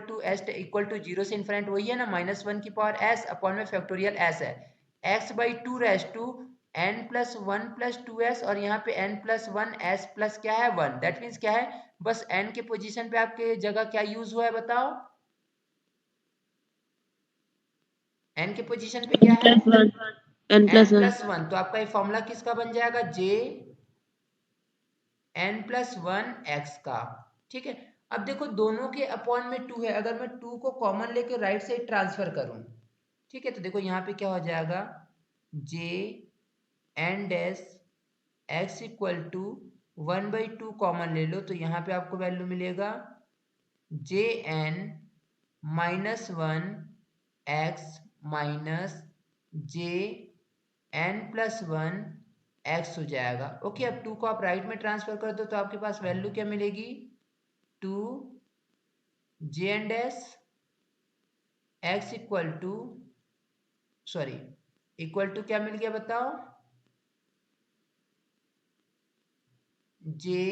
[SPEAKER 1] टू 0 से इन्फिनिट, वही है ना, -1 की पावर s अपॉन में फैक्टोरियल s है, x/2 raise to n+1 + 2s, और यहाँ पे n+1 s प्लस क्या है 1, दैट मीन्स क्या है, बस n के पोजीशन पे आपके जगह क्या यूज हुआ है बताओ, n के पोजीशन पे क्या है
[SPEAKER 2] n plus 1
[SPEAKER 1] प्लस वन, तो आपका ये फॉर्मूला किसका बन जाएगा j n plus one x का। ठीक है, अब देखो दोनों के अपॉन में 2 है, अगर मैं 2 को कॉमन लेके राइट साइड ट्रांसफर करूं, ठीक है, तो देखो यहाँ पे क्या हो जाएगा j n dash x equal to 1/2 common ले लो, तो यहाँ पे आपको वैल्यू मिलेगा J N minus one X minus J N plus one X हो जाएगा। ओके, अब 2 को आप राइट में ट्रांसफर कर दो तो आपके पास वैल्यू क्या मिलेगी 2 J N dash X equal to क्या मिल गया बताओ J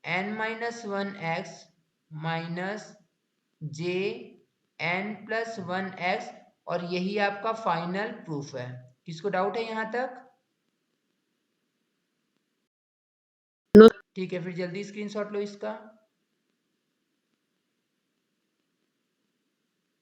[SPEAKER 1] N minus one X minus J N plus one X, और यही आपका फाइनल प्रूफ है। किसको डाउट है यहाँ तक? ठीक है, फिर जल्दी स्क्रीनशॉट लो इसका।